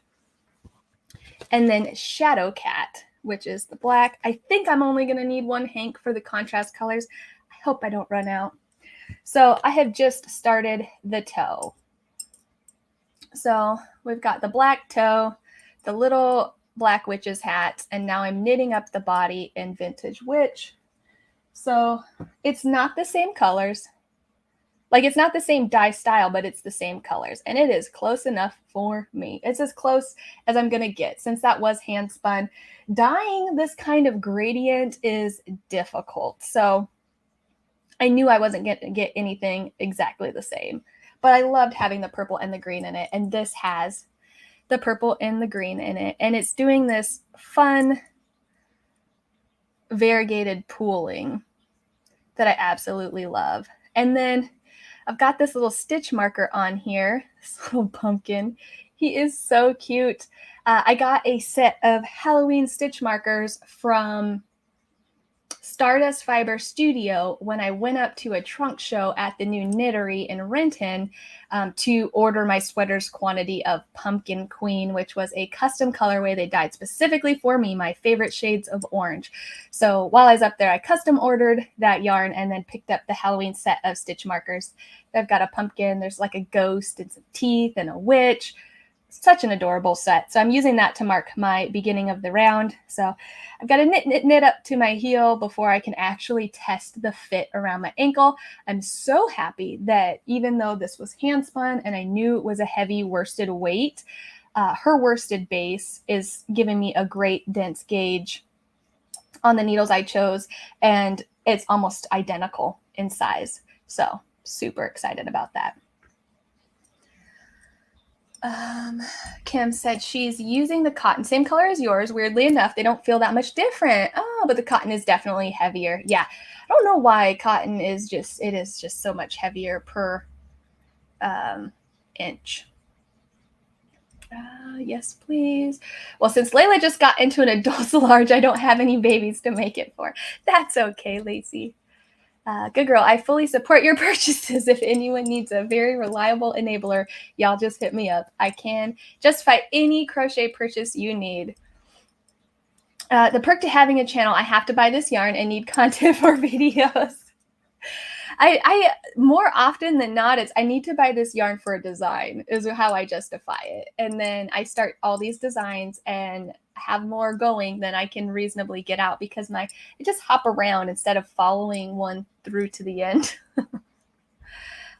Speaker 1: And then Shadow Cat, which is the black. I think I'm only going to need 1 hank for the contrast colors. I hope I don't run out. So I have just started the toe. So we've got the black toe, the little black witch's hats, and now I'm knitting up the body in Vintage Witch. So it's not the same colors. Like, it's not the same dye style, but it's the same colors. And it is close enough for me. It's as close as I'm going to get since that was hand spun. Dyeing this kind of gradient is difficult. So I knew I wasn't going to get anything exactly the same. But I loved having the purple and the green in it. And this has the purple and the green in it. And it's doing this fun variegated pooling that I absolutely love. And then I've got this little stitch marker on here, this little pumpkin. He is so cute. I got a set of Halloween stitch markers from Stardust Fiber Studio when I went up to a trunk show at the new Knittery in Renton to order my sweater's quantity of Pumpkin Queen, which was a custom colorway they dyed specifically for me, my favorite shades of orange. So while I was up there, I custom ordered that yarn and then picked up the Halloween set of stitch markers. I've got a pumpkin, there's like a ghost and some teeth and a witch. Such an adorable set. So I'm using that to mark my beginning of the round. So I've got to knit up to my heel before I can actually test the fit around my ankle. I'm so happy that even though this was hand spun and I knew it was a heavy worsted weight, her worsted base is giving me a great dense gauge on the needles I chose, and it's almost identical in size. So super excited about that. Kim said she's using the cotton, same color as yours. Weirdly enough, they don't feel that much different. Oh, but the cotton is definitely heavier. Yeah, I don't know why cotton is just, it is just so much heavier per inch. Yes, please. Well, since Layla just got into an adult's large, I don't have any babies to make it for. That's okay, Lacey. Good girl. I fully support your purchases. If anyone needs a very reliable enabler, y'all just hit me up. I can justify any crochet purchase you need. The perk to having a channel, I have to buy this yarn and need content for videos. I more often than not, it's I need to buy this yarn for a design is how I justify it. And then I start all these designs and have more going than I can reasonably get out because I just hop around instead of following one through to the end.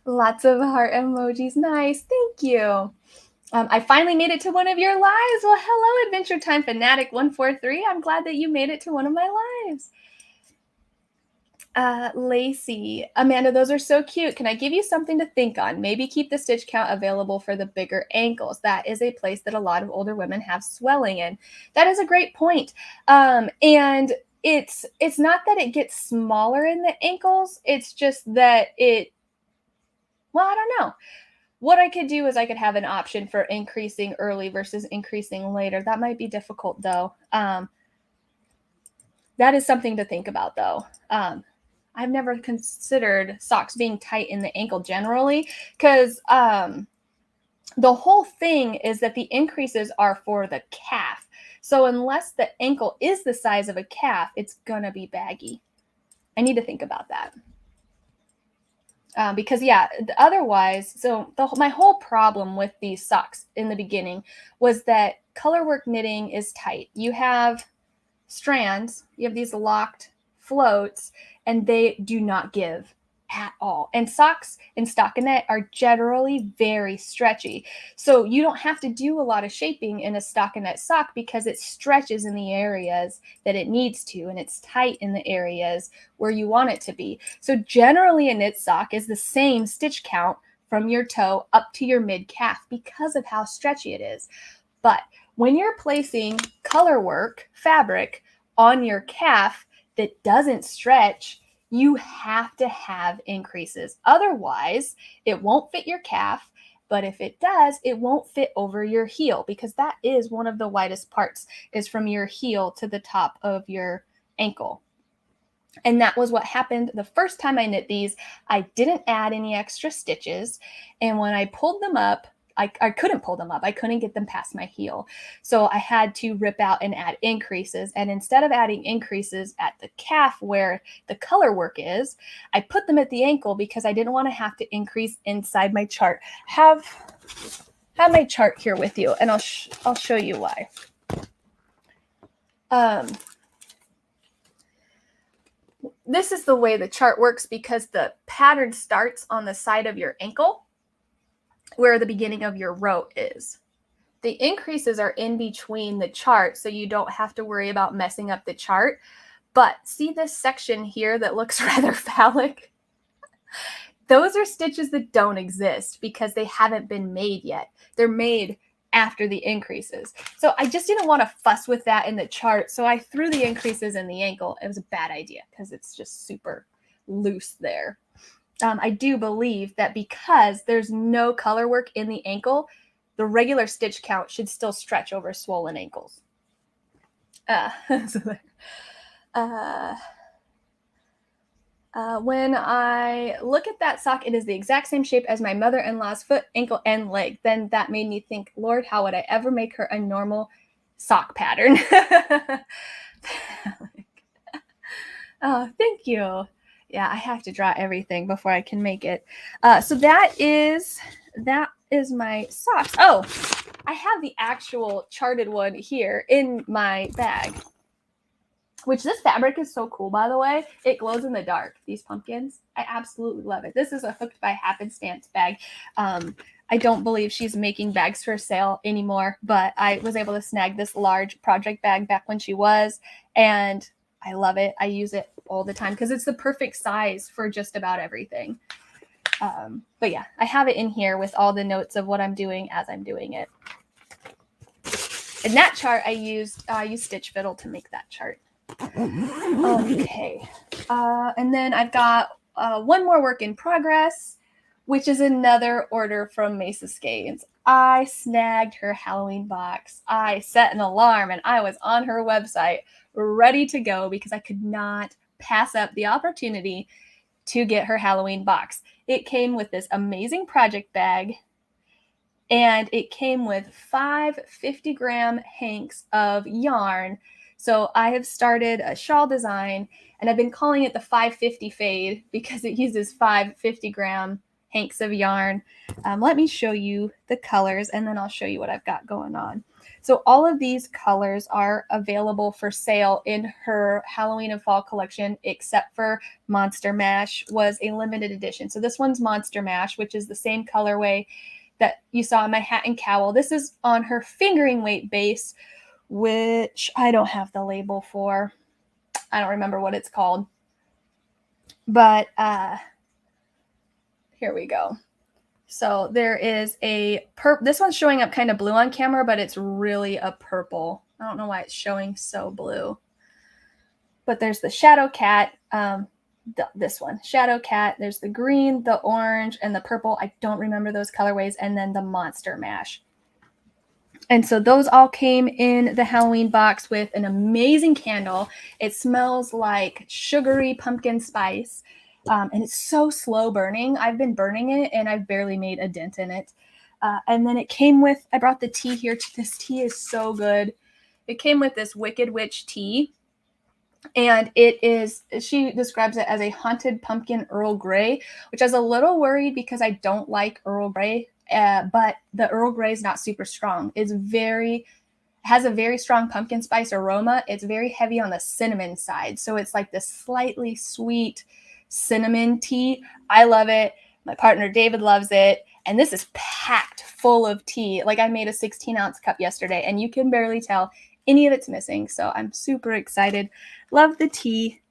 Speaker 1: Lots of heart emojis. Nice. Thank you. I finally made it to one of your lives. Well, hello, Adventure Time Fanatic 143. I'm glad that you made it to one of my lives. Lacey, Amanda, those are so cute. Can I give you something to think on? Maybe keep the stitch count available for the bigger ankles. That is a place that a lot of older women have swelling in. That is a great point. And it's not that it gets smaller in the ankles. It's just that well, I don't know. What I could do is I could have an option for increasing early versus increasing later. That might be difficult though. That is something to think about though. I've never considered socks being tight in the ankle generally because the whole thing is that the increases are for the calf. So unless the ankle is the size of a calf, it's going to be baggy. I need to think about that. Because yeah, otherwise, so my whole problem with these socks in the beginning was that colorwork knitting is tight. You have strands, you have these locked floats, and they do not give at all. And socks in stockinette are generally very stretchy. So you don't have to do a lot of shaping in a stockinette sock because it stretches in the areas that it needs to, and it's tight in the areas where you want it to be. So generally a knit sock is the same stitch count from your toe up to your mid calf because of how stretchy it is. But when you're placing color work fabric on your calf that doesn't stretch, you have to have increases. Otherwise, it won't fit your calf, but if it does, it won't fit over your heel because that is one of the widest parts is from your heel to the top of your ankle. And that was what happened the first time I knit these. I didn't add any extra stitches. And when I pulled them up, I couldn't pull them up. I couldn't get them past my heel. So I had to rip out and add increases. And instead of adding increases at the calf where the color work is, I put them at the ankle because I didn't want to have to increase inside my chart. Have my chart here with you, and I'll show you why. This is the way the chart works because the pattern starts on the side of your ankle where the beginning of your row is. The increases are in between the chart, so you don't have to worry about messing up the chart. But see this section here that looks rather phallic? Those are stitches that don't exist because they haven't been made yet. They're made after the increases. So I just didn't want to fuss with that in the chart, so I threw the increases in the ankle. It was a bad idea because it's just super loose there. I do believe that because there's no color work in the ankle, the regular stitch count should still stretch over swollen ankles. When I look at that sock, it is the exact same shape as my mother-in-law's foot, ankle, and leg. Then that made me think, Lord, how would I ever make her a normal sock pattern? Oh, thank you. Yeah, I have to draw everything before I can make it. So that is my socks. Oh, I have the actual charted one here in my bag, which this fabric is so cool, by the way. It glows in the dark, these pumpkins. I absolutely love it. This is a Hooked by Happenstance bag. I don't believe she's making bags for sale anymore, but I was able to snag this large project bag back when she was, and I love it. I use it all the time because it's the perfect size for just about everything. But yeah, I have it in here with all the notes of what I'm doing as I'm doing it. In that chart, I used Stitch Fiddle to make that chart. Okay. And then I've got one more work in progress, which is another order from Mesa Skeins. I snagged her Halloween box. I set an alarm and I was on her website ready to go because I could not pass up the opportunity to get her Halloween box. It came with this amazing project bag, and it came with 5 50-gram hanks of yarn. So I have started a shawl design, and I've been calling it the 550 fade because it uses 5 50-gram hanks of yarn. Let me show you the colors, and then I'll show you what I've got going on. So all of these colors are available for sale in her Halloween and Fall collection, except for Monster Mash was a limited edition. So this one's Monster Mash, which is the same colorway that you saw in my hat and cowl. This is on her fingering weight base, which I don't have the label for. I don't remember what it's called. But here we go. So there is a this one's showing up kind of blue on camera, but it's really a purple. I don't know why it's showing so blue. But there's the Shadow Cat, this one, Shadow Cat. There's the green, the orange, and the purple. I don't remember those colorways. And then the Monster Mash. And so those all came in the Halloween box with an amazing candle. It smells like sugary pumpkin spice. And it's so slow burning. I've been burning it and I've barely made a dent in it. And then it came with, I brought the tea here. This tea is so good. It came with this Wicked Witch tea. And it is, she describes it as a haunted pumpkin Earl Grey, which I was a little worried because I don't like Earl Grey. But the Earl Grey is not super strong. It's has a very strong pumpkin spice aroma. It's very heavy on the cinnamon side. So it's like this slightly sweet cinnamon tea. I love it. My partner David loves it. And this is packed full of tea. Like I made a 16-ounce cup yesterday and you can barely tell any of it's missing. So I'm super excited. Love the tea.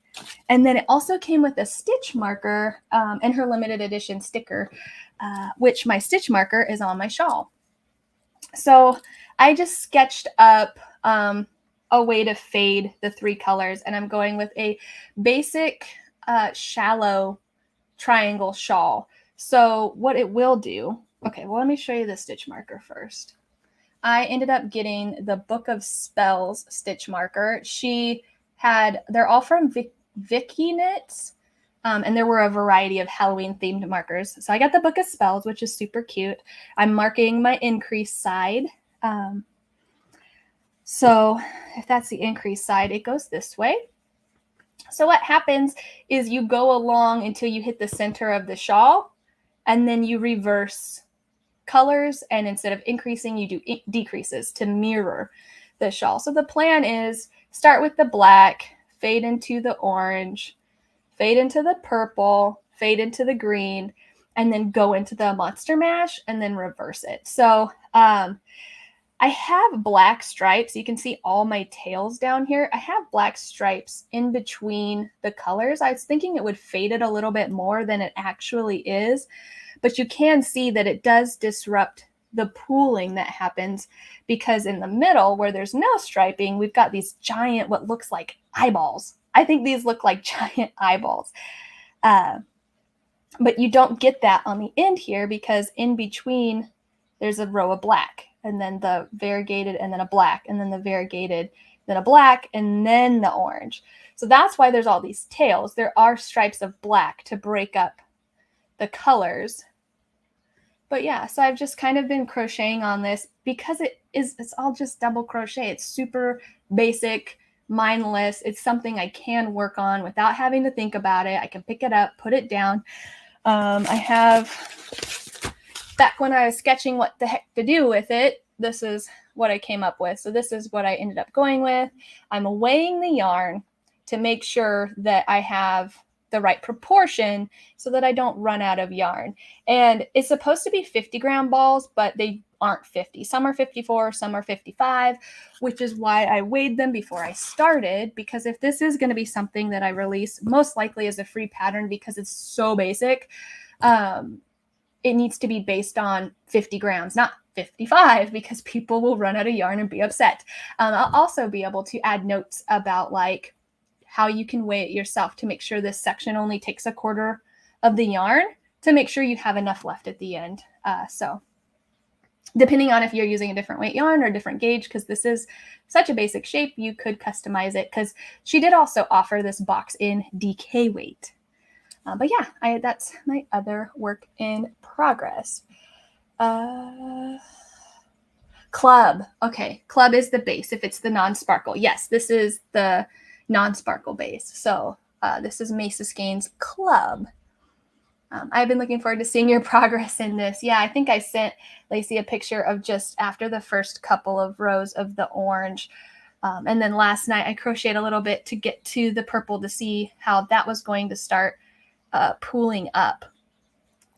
Speaker 1: And then it also came with a stitch marker and her limited edition sticker, which my stitch marker is on my shawl. So I just sketched up a way to fade the 3 colors, and I'm going with a basic shallow triangle shawl. So what it will do, okay, well, let me show you the stitch marker first. I ended up getting the Book of Spells stitch marker. They're all from Vicky Knits. And there were a variety of Halloween themed markers. So I got the Book of Spells, which is super cute. I'm marking my increase side. So if that's the increase side, it goes this way. So what happens is you go along until you hit the center of the shawl, and then you reverse colors. And instead of increasing, you do decreases to mirror the shawl. So the plan is start with the black, fade into the orange, fade into the purple, fade into the green, and then go into the Monster Mash and then reverse it. So I have black stripes. You can see all my tails down here. I have black stripes in between the colors. I was thinking it would fade it a little bit more than it actually is, but you can see that it does disrupt the pooling that happens because in the middle where there's no striping, we've got these giant, what looks like eyeballs. I think these look like giant eyeballs. But you don't get that on the end here because in between there's a row of black and then the variegated and then a black and then the variegated, then a black and then the orange. So that's why there's all these tails. There are stripes of black to break up the colors. But yeah, so I've just kind of been crocheting on this because it's all just double crochet. It's super basic, mindless. It's something I can work on without having to think about it. I can pick it up, put it down. I have, back when I was sketching what the heck to do with it, this is what I came up with. So this is what I ended up going with. I'm weighing the yarn to make sure that I have the right proportion so that I don't run out of yarn. And it's supposed to be 50-gram balls, but they aren't 50. Some are 54, some are 55, which is why I weighed them before I started, because if this is going to be something that I release, most likely as a free pattern because it's so basic, it needs to be based on 50 grams, not 55, because people will run out of yarn and be upset. I'll also be able to add notes about like how you can weigh it yourself to make sure this section only takes a quarter of the yarn to make sure you have enough left at the end. So depending on if you're using a different weight yarn or a different gauge, because this is such a basic shape, you could customize it, because she did also offer this box in DK weight. But yeah, that's my other work in progress. Club. Okay, club is the base if it's the non-sparkle. Yes, this is the non-sparkle base. So this is Mesa Skeins Club. I've been looking forward to seeing your progress in this. Yeah, I think I sent Lacey a picture of just after the first couple of rows of the orange. And then last night I crocheted a little bit to get to the purple to see how that was going to start pooling up.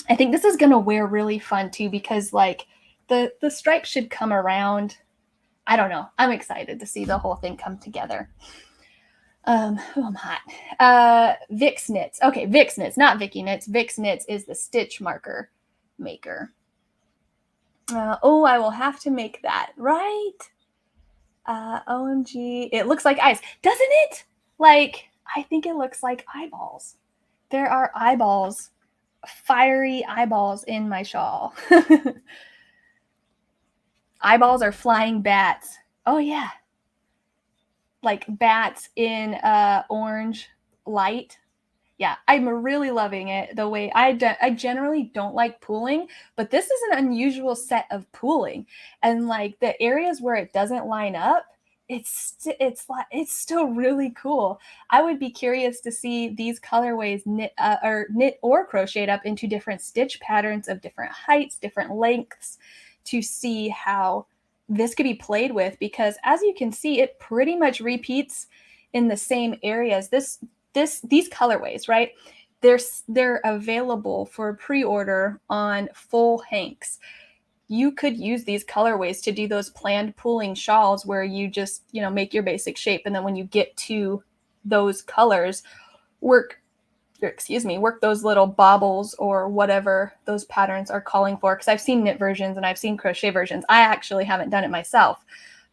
Speaker 1: I think this is going to wear really fun too, because like the stripes should come around. I don't know. I'm excited to see the whole thing come together. I'm hot. Vix Knits. Okay, Vix Knits, not Vicky Knits. Vix Knits is the stitch marker maker. Oh, I will have to make that, right? OMG. It looks like ice. Doesn't it? Like, I think it looks like eyeballs. There are eyeballs, fiery eyeballs in my shawl. Eyeballs are flying bats. Oh, yeah. Like bats in orange light. Yeah, I'm really loving it. The way I generally don't like pooling, but this is an unusual set of pooling. And like the areas where it doesn't line up, it's still really cool. I would be curious to see these colorways knit or crocheted up into different stitch patterns of different heights, different lengths, to see how this could be played with, because as you can see, it pretty much repeats in the same areas. These colorways, right? They're available for pre-order on full hanks. You could use these colorways to do those planned pooling shawls where you just, make your basic shape, and then when you get to those colors, work those little bobbles or whatever those patterns are calling for. Because I've seen knit versions and I've seen crochet versions. I actually haven't done it myself,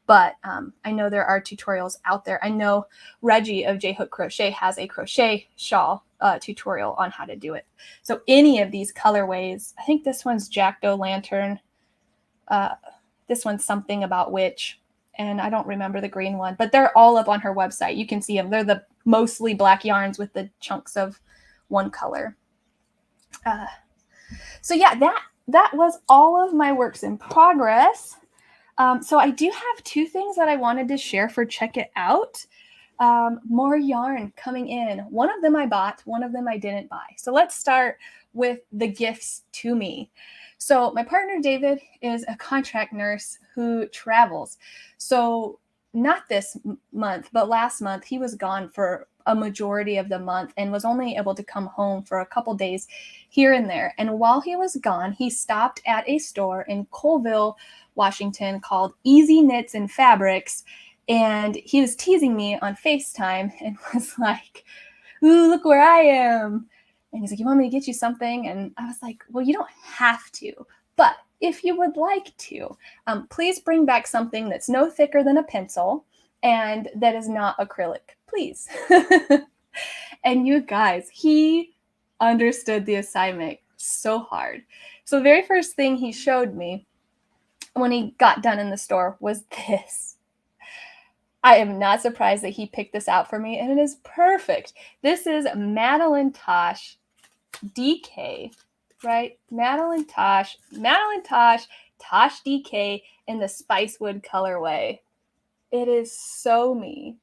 Speaker 1: but I know there are tutorials out there. I know Reggie of J Hook Crochet has a crochet shawl tutorial on how to do it. So any of these colorways, I think this one's Jack-O-Lantern. This one's something about witch, and I don't remember the green one, but they're all up on her website. You can see them. They're the mostly black yarns with the chunks of one color. So yeah, that was all of my works in progress. So I do have two things that I wanted to share for check it out. More yarn coming in. One of them I bought, one of them I didn't buy. So let's start with the gifts to me. So my partner David is a contract nurse who travels. So not this month, but last month he was gone for a majority of the month and was only able to come home for a couple days here and there. And while he was gone, he stopped at a store in Colville, Washington called Easy Knits and Fabrics. And he was teasing me on FaceTime and was like, "Ooh, look where I am." And he's like, "You want me to get you something?" And I was like, "Well, you don't have to, but if you would like to, please bring back something that's no thicker than a pencil and that is not acrylic, please." And you guys, he understood the assignment so hard. So the very first thing he showed me when he got done in the store was this. I am not surprised that he picked this out for me, and it is perfect. This is Madeline Tosh DK, right? Madeline Tosh, Tosh DK in the Spicewood colorway. It is so me,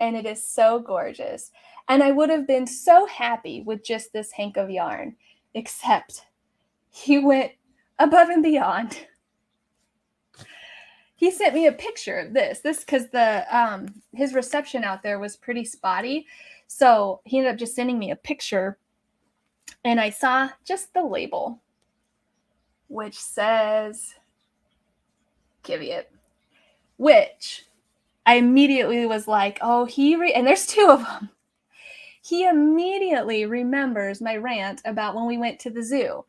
Speaker 1: and it is so gorgeous. And I would have been so happy with just this hank of yarn, except he went above and beyond. He sent me a picture of this because the his reception out there was pretty spotty. So he ended up just sending me a picture, and I saw just the label, which says Kiviot, which I immediately was like, oh, and there's two of them. he immediately remembers my rant about when we went to the zoo.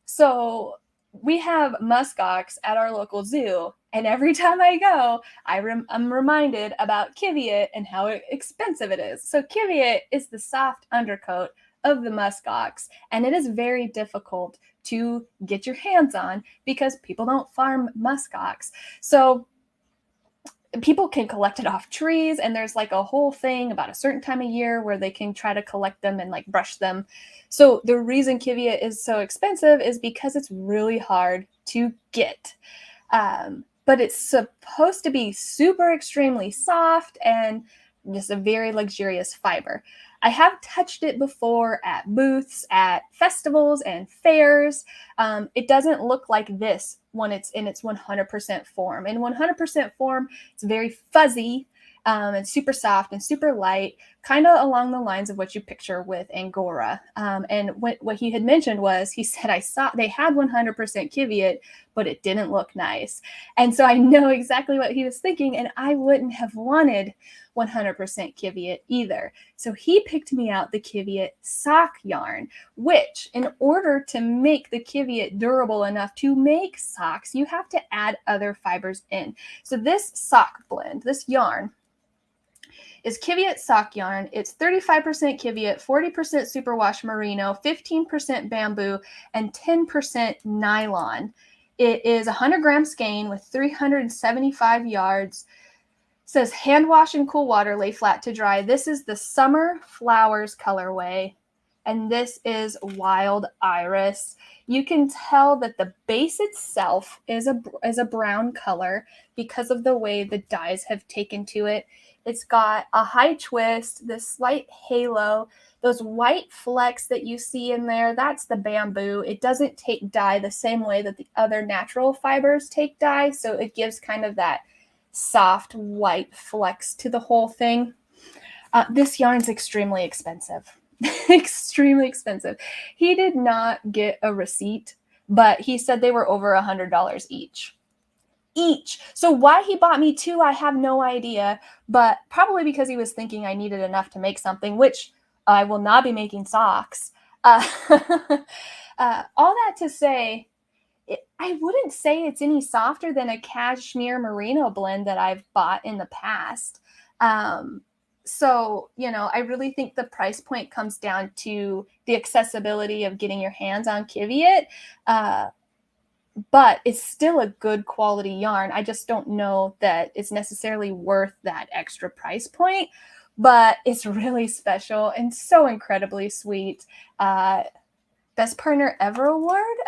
Speaker 1: So we have muskox at our local zoo, and every time I go, I'm reminded about Kiviat and how expensive it is. So Kiviat is the soft undercoat of the muskox, and it is very difficult to get your hands on because people don't farm muskox. So people can collect it off trees, and there's like a whole thing about a certain time of year where they can try to collect them and like brush them. So the reason Kiviat is so expensive is because it's really hard to get. But it's supposed to be super extremely soft and just a very luxurious fiber. I have touched it before at booths, at festivals and fairs. It doesn't look like this when it's in its 100% form. In 100% form, it's very fuzzy and super soft and super light, kind of along the lines of what you picture with Angora. And what he had mentioned was, he said, I saw they had 100% Kiviat, but it didn't look nice. And so I know exactly what he was thinking, and I wouldn't have wanted 100% Kiviat either. So he picked me out the Kiviat sock yarn, which in order to make the Kiviat durable enough to make socks, you have to add other fibers in. So this sock blend, this yarn, is Kiviat sock yarn. It's 35% Kiviat, 40% superwash merino, 15% bamboo, and 10% nylon. It is 100 gram skein with 375 yards. It says hand wash in cool water, lay flat to dry. This is the Summer Flowers colorway, and this is Wild Iris. You can tell that the base itself is a brown color because of the way the dyes have taken to it. It's got a high twist, this slight halo, those white flecks that you see in there, that's the bamboo. It doesn't take dye the same way that the other natural fibers take dye, so it gives kind of that soft white flecks to the whole thing. This yarn's extremely expensive. Extremely expensive. He did not get a receipt, but he said they were over $100 each. So why he bought me two, I have no idea, but probably because he was thinking I needed enough to make something, which I will not be making socks. All that to say, I wouldn't say it's any softer than a cashmere merino blend that I've bought in the past. So, I really think the price point comes down to the accessibility of getting your hands on Kiviat. But it's still a good quality yarn. I just don't know that it's necessarily worth that extra price point, but it's really special and so incredibly sweet. Best Partner Ever Award.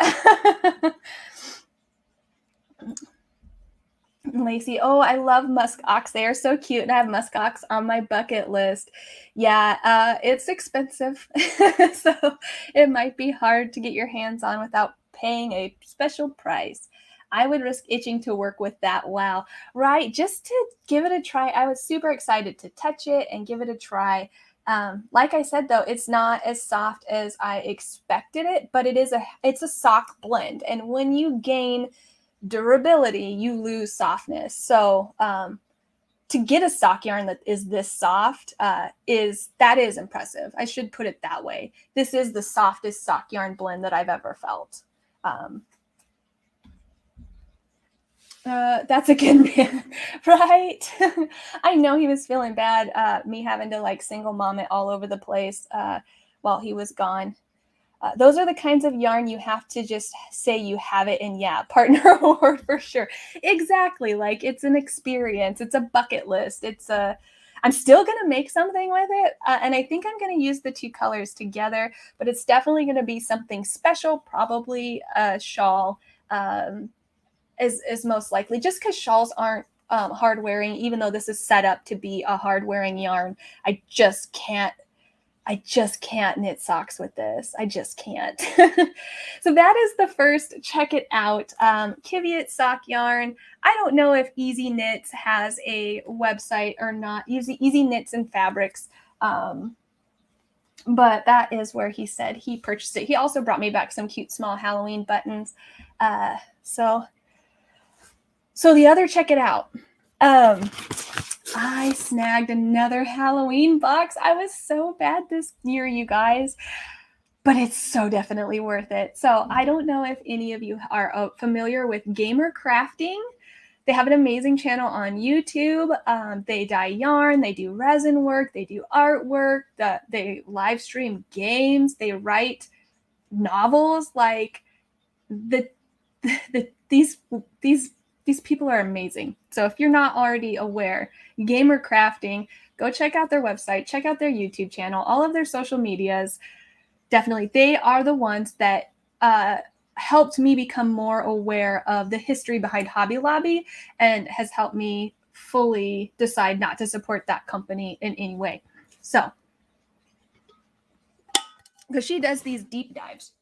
Speaker 1: Lacey, oh, I love muskox. They are so cute, and I have muskox on my bucket list. Yeah, it's expensive, so it might be hard to get your hands on without paying a special price. I would risk itching to work with that. Wow, right? Just to give it a try. I was super excited to touch it and give it a try. Like I said, though, it's not as soft as I expected it, but it's a sock blend, and when you gain durability, you lose softness. So to get a sock yarn that is this soft is impressive. I should put it that way. This is the softest sock yarn blend that I've ever felt. That's a good man, right? I know he was feeling bad, me having to like single mom it all over the place while he was gone. Those are the kinds of yarn you have to just say you have it, and yeah, partner award for sure. Exactly. Like, it's an experience. It's a bucket list. I'm still going to make something with it. And I think I'm going to use the two colors together, but it's definitely going to be something special. Probably a shawl is most likely, just because shawls aren't hard wearing, even though this is set up to be a hard wearing yarn. I just can't knit socks with this. I just can't. So that is the first check it out. Kiviat sock yarn. I don't know if Easy Knits has a website or not. Easy Knits and Fabrics. But that is where he said he purchased it. He also brought me back some cute small Halloween buttons. So the other check it out. I snagged another Halloween box. I was so bad this year, you guys, but it's so definitely worth it. So I don't know if any of you are familiar with gamer crafting. They have an amazing channel on YouTube. They dye yarn, they do resin work, they do artwork, they live stream games, they write novels. Like these people are amazing. So if you're not already aware, gamer crafting, go check out their website, check out their YouTube channel, all of their social medias. Definitely, they are the ones that helped me become more aware of the history behind Hobby Lobby and has helped me fully decide not to support that company in any way. So, because she does these deep dives.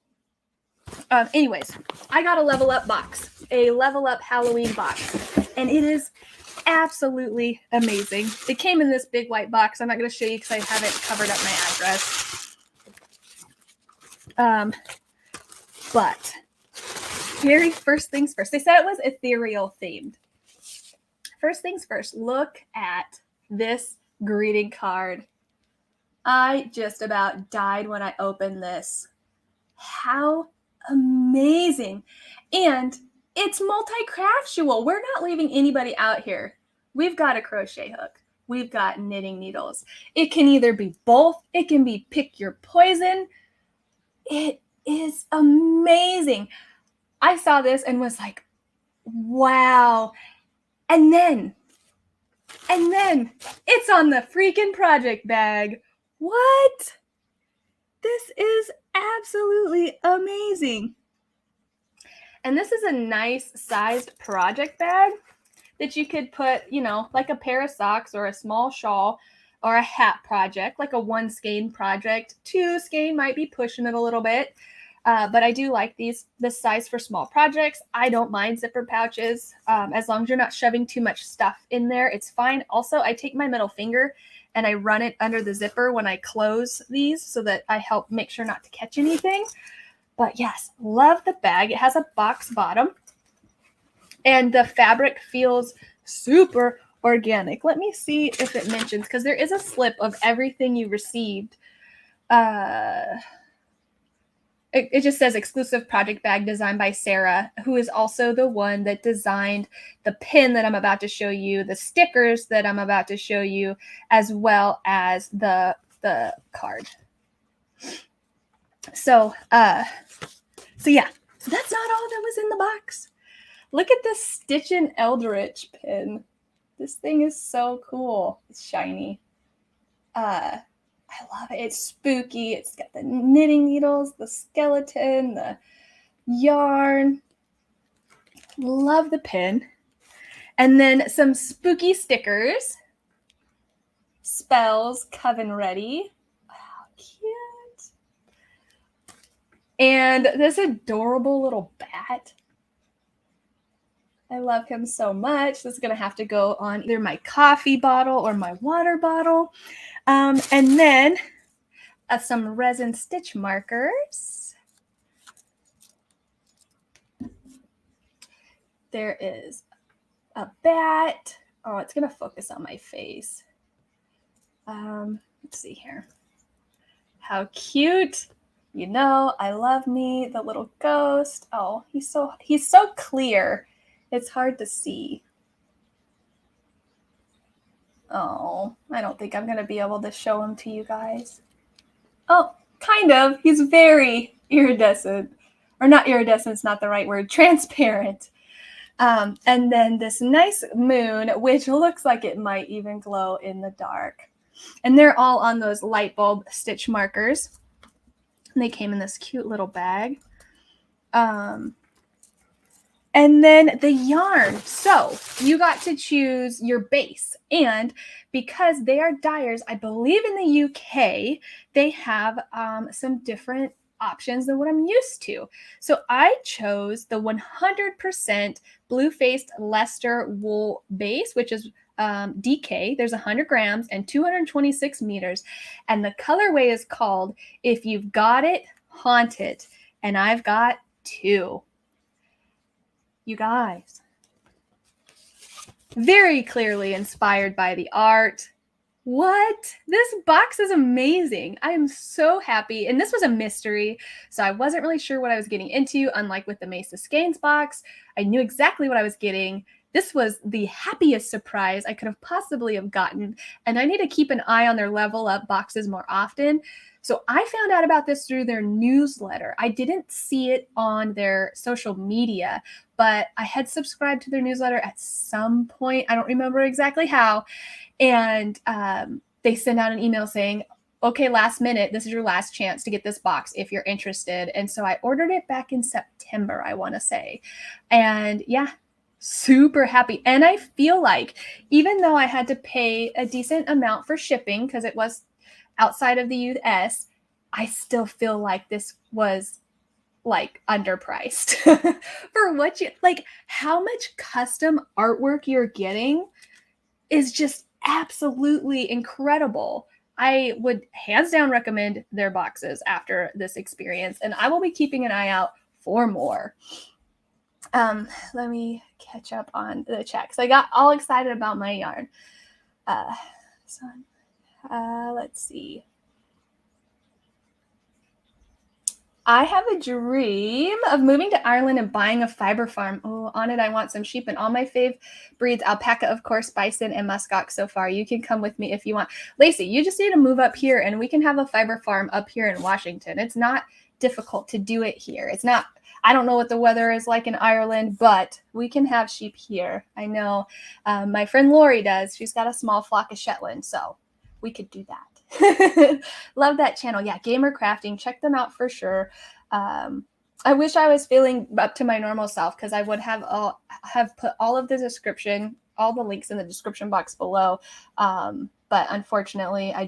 Speaker 1: Anyways, I got a Level Up box, a Level Up Halloween box, and it is absolutely amazing. It came in this big white box. I'm not going to show you because I haven't covered up my address. But very first things first, they said it was ethereal themed. First things first, look at this greeting card. I just about died when I opened this. How amazing. And it's multi-craftual. We're not leaving anybody out here. We've got a crochet hook. We've got knitting needles. It can either be both. It can be pick your poison. It is amazing. I saw this and was like, wow. And then it's on the freaking project bag. What? This is absolutely amazing. And this is a nice sized project bag that you could put, you know, like a pair of socks or a small shawl or a hat project, like a 1 skein project. 2 skein might be pushing it a little bit. But I do like this size for small projects. I don't mind zipper pouches. As long as you're not shoving too much stuff in there, it's fine. Also, I take my middle finger and I run it under the zipper when I close these so that I help make sure not to catch anything. But yes, love the bag. It has a box bottom and the fabric feels super organic. Let me see if it mentions, because there is a slip of everything you received. It just says exclusive project bag designed by Sarah, who is also the one that designed the pin that I'm about to show you, the stickers that I'm about to show you, as well as the card. So yeah, so that's not all that was in the box. Look at this Stitchin' Eldritch pin. This thing is so cool. It's shiny. I love it. It's spooky. It's got the knitting needles, the skeleton, the yarn. Love the pin. And then some spooky stickers. Spells, Coven Ready. Wow, cute. And this adorable little bat. I love him so much. This is going to have to go on either my coffee bottle or my water bottle. And then some resin stitch markers. There is a bat. Oh, it's going to focus on my face. Let's see here. How cute. You know, I love me, the little ghost. Oh, he's so clear. It's hard to see. Oh, I don't think I'm going to be able to show him to you guys. Oh, kind of. He's very iridescent. Or not iridescent, it's not the right word. Transparent. And then this nice moon, which looks like it might even glow in the dark. And they're all on those light bulb stitch markers. And they came in this cute little bag. And then the yarn. So you got to choose your base. And because they are dyers, I believe in the UK, they have some different options than what I'm used to. So I chose the 100% blue-faced Leicester wool base, which is DK. There's 100 grams and 226 meters. And the colorway is called If You've Got It, Haunt It. And I've got 2. You guys, very clearly inspired by the art. What? This box is amazing. I am so happy. And this was a mystery, so I wasn't really sure what I was getting into. Unlike with the Mesa Skeins box, I knew exactly what I was getting. This was the happiest surprise I could have possibly have gotten. And I need to keep an eye on their level up boxes more often. So I found out about this through their newsletter. I didn't see it on their social media, but I had subscribed to their newsletter at some point. I don't remember exactly how. And they send out an email saying, okay, last minute, this is your last chance to get this box if you're interested. And so I ordered it back in September, I want to say. And yeah, super happy. And I feel like even though I had to pay a decent amount for shipping because it was outside of the US, I still feel like this was like underpriced for what you like. How much custom artwork you're getting is just absolutely incredible. I would hands down recommend their boxes after this experience, and I will be keeping an eye out for more. Let me catch up on the chat because I got all excited about my yarn. Let's see. I have a dream of moving to Ireland and buying a fiber farm. Oh, on it, I want some sheep and all my fave breeds, alpaca, of course, bison, and muskox so far. You can come with me if you want. Lacey, you just need to move up here and we can have a fiber farm up here in Washington. It's not difficult to do it here. It's not, I don't know what the weather is like in Ireland, but we can have sheep here. I know my friend Lori does. She's got a small flock of Shetland, so we could do that. Love that channel. Yeah, Gamer Crafting. Check them out for sure. I wish I was feeling up to my normal self because I would have put all of the description, all the links in the description box below. But unfortunately, I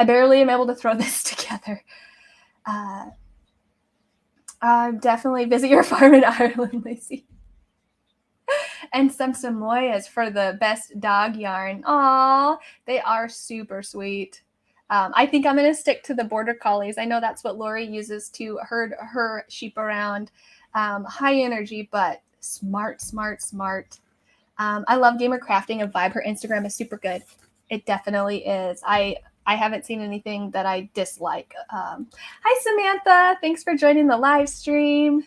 Speaker 1: barely am able to throw this together. I'm definitely visit your farm in Ireland, Lacey. And some Samoyeds for the best dog yarn. Aw, they are super sweet. I think I'm going to stick to the border collies. I know that's what Lori uses to herd her sheep around. High energy, but smart. I love Gamer Crafting and Vibe. Her Instagram is super good. It definitely is. I haven't seen anything that I dislike. Hi, Samantha. Thanks for joining the live stream.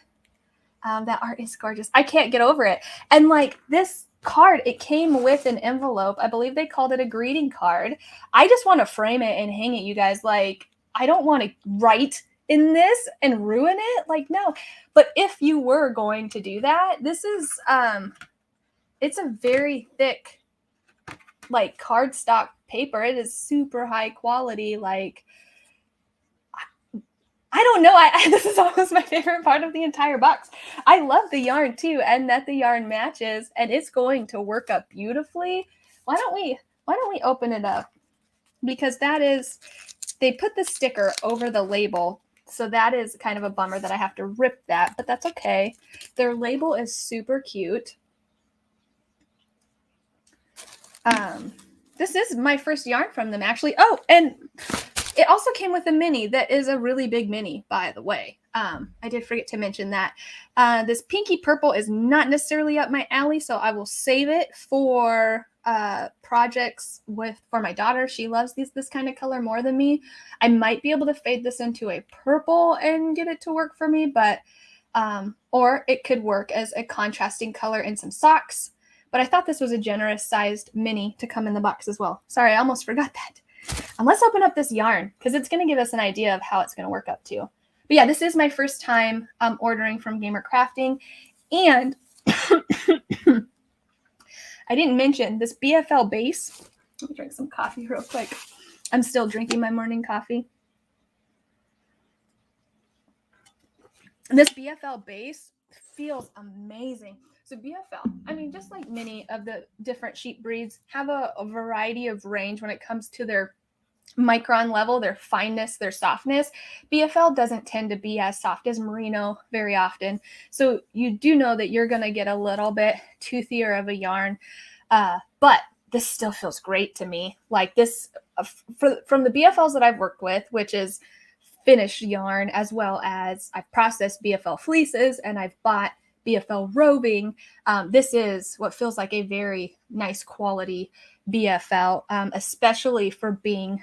Speaker 1: That art is gorgeous. I can't get over it. And like this card, it came with an envelope. I believe they called it a greeting card. I just want to frame it and hang it, you guys. Like, I don't want to write in this and ruin it. Like, no. But if you were going to do that, this is, it's a very thick, like, cardstock paper. It is super high quality. Like, I don't know. This is almost my favorite part of the entire box. I love the yarn too, and that the yarn matches, and it's going to work up beautifully. Why don't we open it up? Because that is, they put the sticker over the label, so that is kind of a bummer that I have to rip that, but that's okay. Their label is super cute. This is my first yarn from them, actually. Oh, and it also came with a mini that is a really big mini, by the way. I did forget to mention that. This pinky purple is not necessarily up my alley, so I will save it for projects for my daughter. She loves this kind of color more than me. I might be able to fade this into a purple and get it to work for me, but or it could work as a contrasting color in some socks. But I thought this was a generous sized mini to come in the box as well. Sorry, I almost forgot that. Let's open up this yarn because it's going to give us an idea of how it's going to work up too. But yeah, this is my first time ordering from Gamer Crafting. And I didn't mention this BFL base. Let me drink some coffee real quick. I'm still drinking my morning coffee. And this BFL base feels amazing. So BFL, I mean, just like many of the different sheep breeds, have a variety of range when it comes to their micron level, their fineness, their softness. BFL doesn't tend to be as soft as merino very often. So you do know that you're going to get a little bit toothier of a yarn. But this still feels great to me. Like this, from the BFLs that I've worked with, which is finished yarn, as well as I've processed BFL fleeces and I've bought BFL roving. This is what feels like a very nice quality BFL, especially for being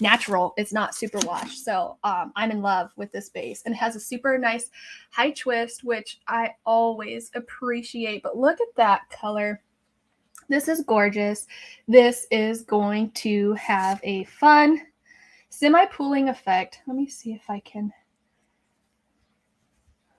Speaker 1: natural. It's not superwash. So I'm in love with this base, and it has a super nice high twist, which I always appreciate. But look at that color. This is gorgeous. This is going to have a fun semi-pooling effect. Let me see if I can.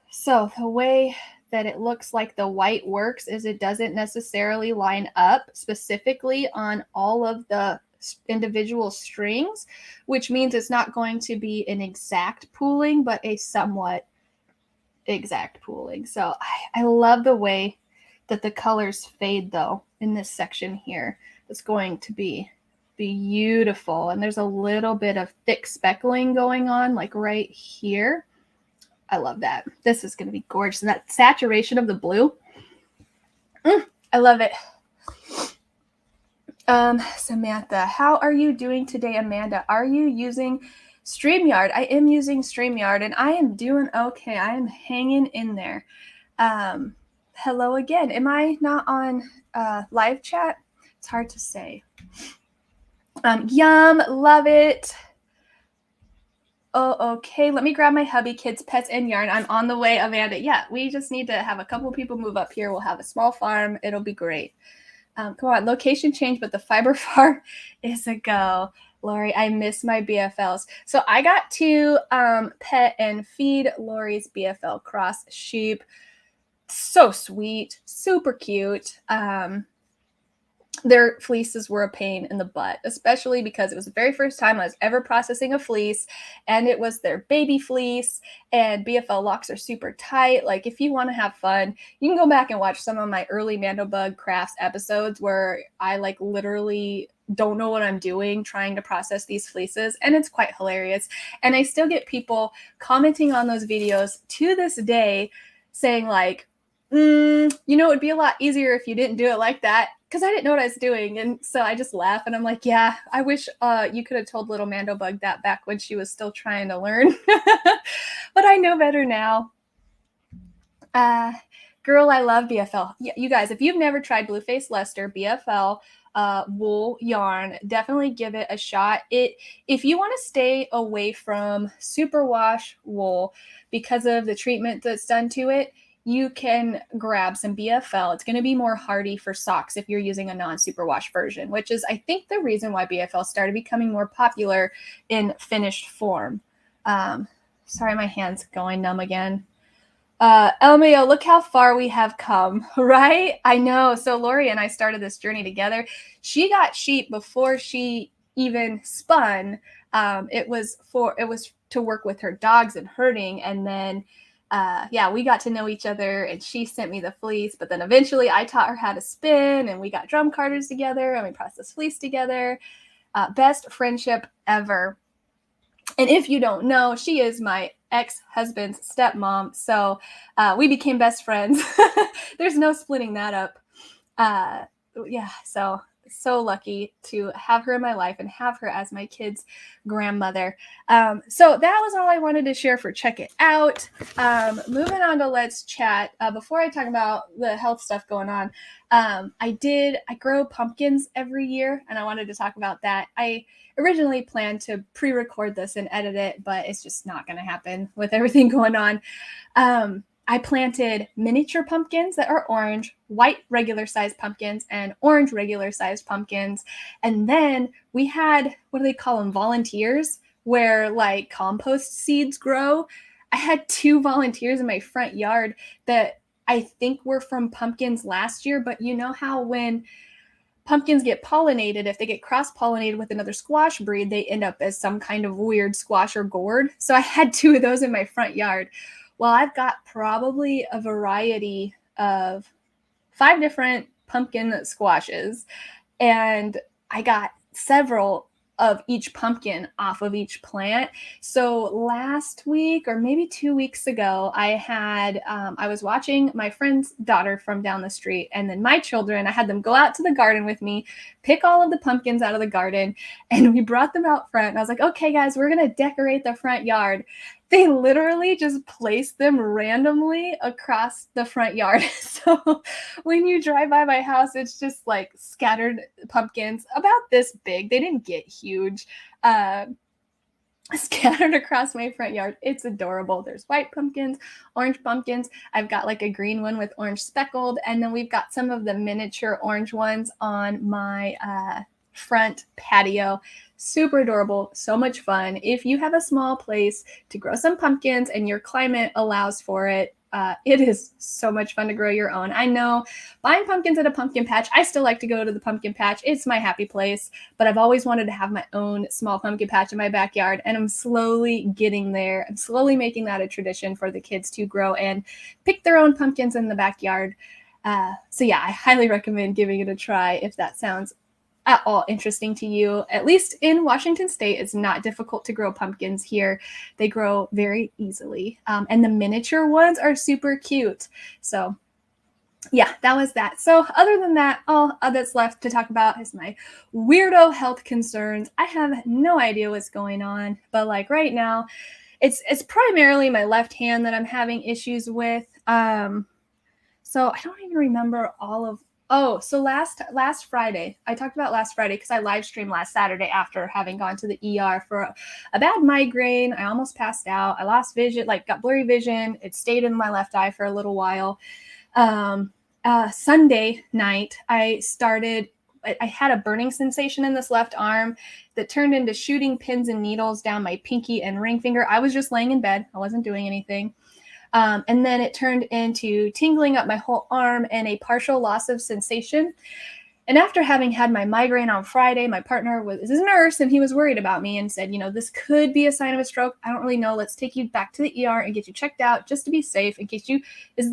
Speaker 1: So the way that it looks like the white works is it doesn't necessarily line up specifically on all of the individual strings, which means it's not going to be an exact pooling, but a somewhat exact pooling. So I love the way that the colors fade though in this section here. It's going to be beautiful. And there's a little bit of thick speckling going on like right here. I love that. This is going to be gorgeous. And that saturation of the blue, I love it. Samantha, how are you doing today, Amanda? Are you using StreamYard? I am using StreamYard, and I am doing okay. I am hanging in there. Hello again. Am I not on live chat? It's hard to say. Yum, love it. Oh, okay. Let me grab my hubby, kids, pets, and yarn. I'm on the way, Amanda. Yeah, we just need to have a couple people move up here. We'll have a small farm. It'll be great. Come on, location change, but the fiber farm is a go. Lori, I miss my BFLs. So I got to pet and feed Lori's BFL cross sheep. So sweet, super cute. Their fleeces were a pain in the butt, especially because it was the very first time I was ever processing a fleece, and it was their baby fleece, and BFL locks are super tight. Like, if you want to have fun, you can go back and watch some of my early Mandobug crafts episodes where I like literally don't know what I'm doing trying to process these fleeces, and it's quite hilarious. And I still get people commenting on those videos to this day saying like, you know, it'd be a lot easier if you didn't do it like that, because I didn't know what I was doing. And so I just laugh and I'm like, yeah, I wish you could have told little Mandobug that back when she was still trying to learn. But I know better now. Girl, I love BFL. You guys, if you've never tried Blueface Leicester BFL wool yarn, definitely give it a shot. If you want to stay away from superwash wool because of the treatment that's done to it, you can grab some BFL. It's going to be more hardy for socks if you're using a non-superwash version, which is, I think, the reason why BFL started becoming more popular in finished form. Sorry, my hand's going numb again. LMAO, look how far we have come, right? I know. So Lori and I started this journey together. She got sheep before she even spun. It was to work with her dogs and herding, and then we got to know each other, and she sent me the fleece, but then eventually I taught her how to spin, and we got drum carders together, and we processed fleece together. Best friendship ever. And if you don't know, she is my ex-husband's stepmom, so we became best friends. There's no splitting that up. So lucky to have her in my life and have her as my kids' grandmother. So that was all I wanted to share for Check It Out. Moving on to Let's Chat. Before I talk about the health stuff going on, I grow pumpkins every year, and I wanted to talk about that. I originally planned to pre-record this and edit it, but it's just not going to happen with everything going on. I planted miniature pumpkins that are orange, white regular sized pumpkins, and orange regular sized pumpkins. And then we had, what do they call them, volunteers, where like compost seeds grow. I had 2 volunteers in my front yard that I think were from pumpkins last year, but you know how when pumpkins get pollinated, if they get cross-pollinated with another squash breed, they end up as some kind of weird squash or gourd. So I had 2 of those in my front yard. Well, I've got probably a variety of 5 different pumpkin squashes, and I got several of each pumpkin off of each plant. So last week, or maybe 2 weeks ago, I was watching my friend's daughter from down the street, and then my children, I had them go out to the garden with me, pick all of the pumpkins out of the garden, and we brought them out front. And I was like, okay, guys, we're going to decorate the front yard. They literally just place them randomly across the front yard. So when you drive by my house, it's just like scattered pumpkins about this big. They didn't get huge. Uh, Scattered across my front yard. It's adorable. There's white pumpkins, orange pumpkins. I've got like a green one with orange speckled, and then we've got some of the miniature orange ones on my front patio. Super adorable, so much fun. If you have a small place to grow some pumpkins and your climate allows for it, it is so much fun to grow your own. I know buying pumpkins at a pumpkin patch, I still like to go to the pumpkin patch. It's my happy place, but I've always wanted to have my own small pumpkin patch in my backyard, and I'm slowly getting there. I'm slowly making that a tradition for the kids to grow and pick their own pumpkins in the backyard. So yeah, I highly recommend giving it a try if that sounds at all interesting to you. At least in Washington State, it's not difficult to grow pumpkins here. They grow very easily. And the miniature ones are super cute. So yeah, that was that. So other than that, all that's left to talk about is my weirdo health concerns. I have no idea what's going on, but like right now, it's primarily my left hand that I'm having issues with. So I don't even remember all of. Oh, so last Friday, I talked about last Friday because I live streamed last Saturday after having gone to the ER for a bad migraine. I almost passed out. I lost vision, like got blurry vision. It stayed in my left eye for a little while. Sunday night, I had a burning sensation in this left arm that turned into shooting pins and needles down my pinky and ring finger. I was just laying in bed. I wasn't doing anything. And then it turned into tingling up my whole arm and a partial loss of sensation. And after having had my migraine on Friday, my partner is a nurse, and he was worried about me and said, this could be a sign of a stroke. I don't really know. Let's take you back to the ER and get you checked out just to be safe in case this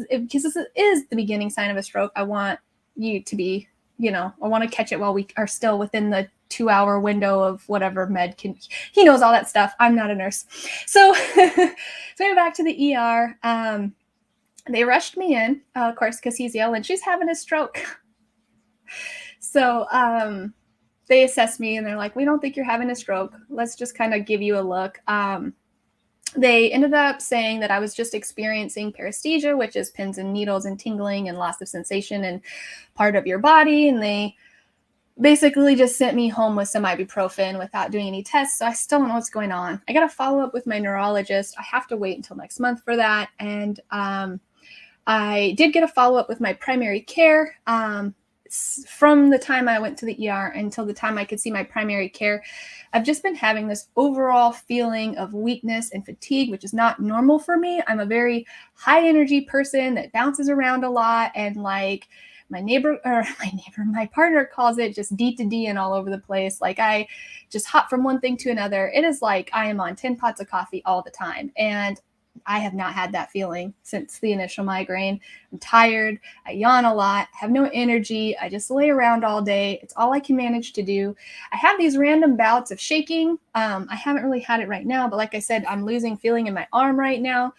Speaker 1: is the beginning sign of a stroke. I want you to be, I want to catch it while we are still within the 2-hour window of whatever med can. He knows all that stuff. I'm not a nurse. So so we're back to the ER. They rushed me in, of course, because he's yelling, she's having a stroke. So they assessed me and they're like, we don't think you're having a stroke. Let's just kind of give you a look. They ended up saying that I was just experiencing paresthesia, which is pins and needles and tingling and loss of sensation in part of your body. And they basically just sent me home with some ibuprofen without doing any tests. So I still don't know what's going on. I got to follow up with my neurologist. I have to wait until next month for that. And I did get a follow-up with my primary care. From the time I went to the ER until the time I could see my primary care, I've just been having this overall feeling of weakness and fatigue, which is not normal for me. I'm a very high energy person that bounces around a lot, and like my partner calls it just D to D and all over the place. Like I just hop from one thing to another. It is like I am on 10 pots of coffee all the time. And I have not had that feeling since the initial migraine. I'm tired. I yawn a lot. I have no energy. I just lay around all day. It's all I can manage to do. I have these random bouts of shaking. I haven't really had it right now, but like I said, I'm losing feeling in my arm right now.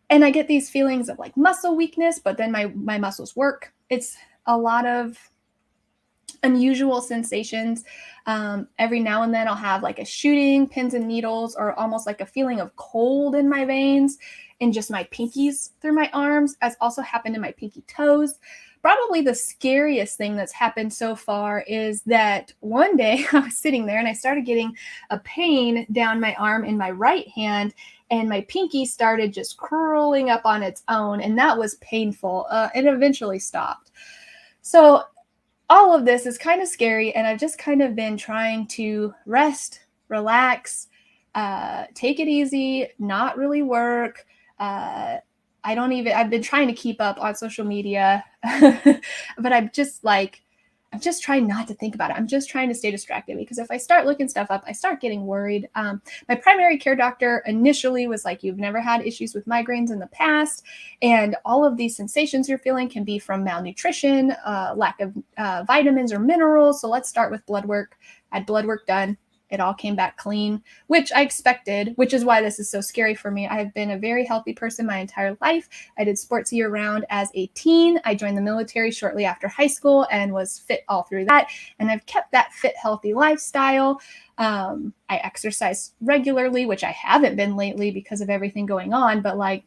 Speaker 1: And I get these feelings of like muscle weakness, but then my muscles work. It's a lot of unusual sensations. Every now and then I'll have like a shooting, pins and needles, or almost like a feeling of cold in my veins and just my pinkies through my arms, as also happened in my pinky toes. Probably the scariest thing that's happened so far is that one day I was sitting there and I started getting a pain down my arm in my right hand, and my pinky started just curling up on its own, and that was painful. It eventually stopped. So all of this is kind of scary, and I've just kind of been trying to rest, relax, take it easy, not really work. I've been trying to keep up on social media, but I'm just trying not to think about it. I'm just trying to stay distracted, because if I start looking stuff up, I start getting worried. My primary care doctor initially was like, you've never had issues with migraines in the past, and all of these sensations you're feeling can be from malnutrition, lack of vitamins or minerals. So let's start with blood work. I had blood work done, it all came back clean, which I expected, which is why this is so scary for me. I've been a very healthy person my entire life. I did sports year round as a teen. I joined the military shortly after high school and was fit all through that. And I've kept that fit, healthy lifestyle. I exercise regularly, which I haven't been lately because of everything going on, but like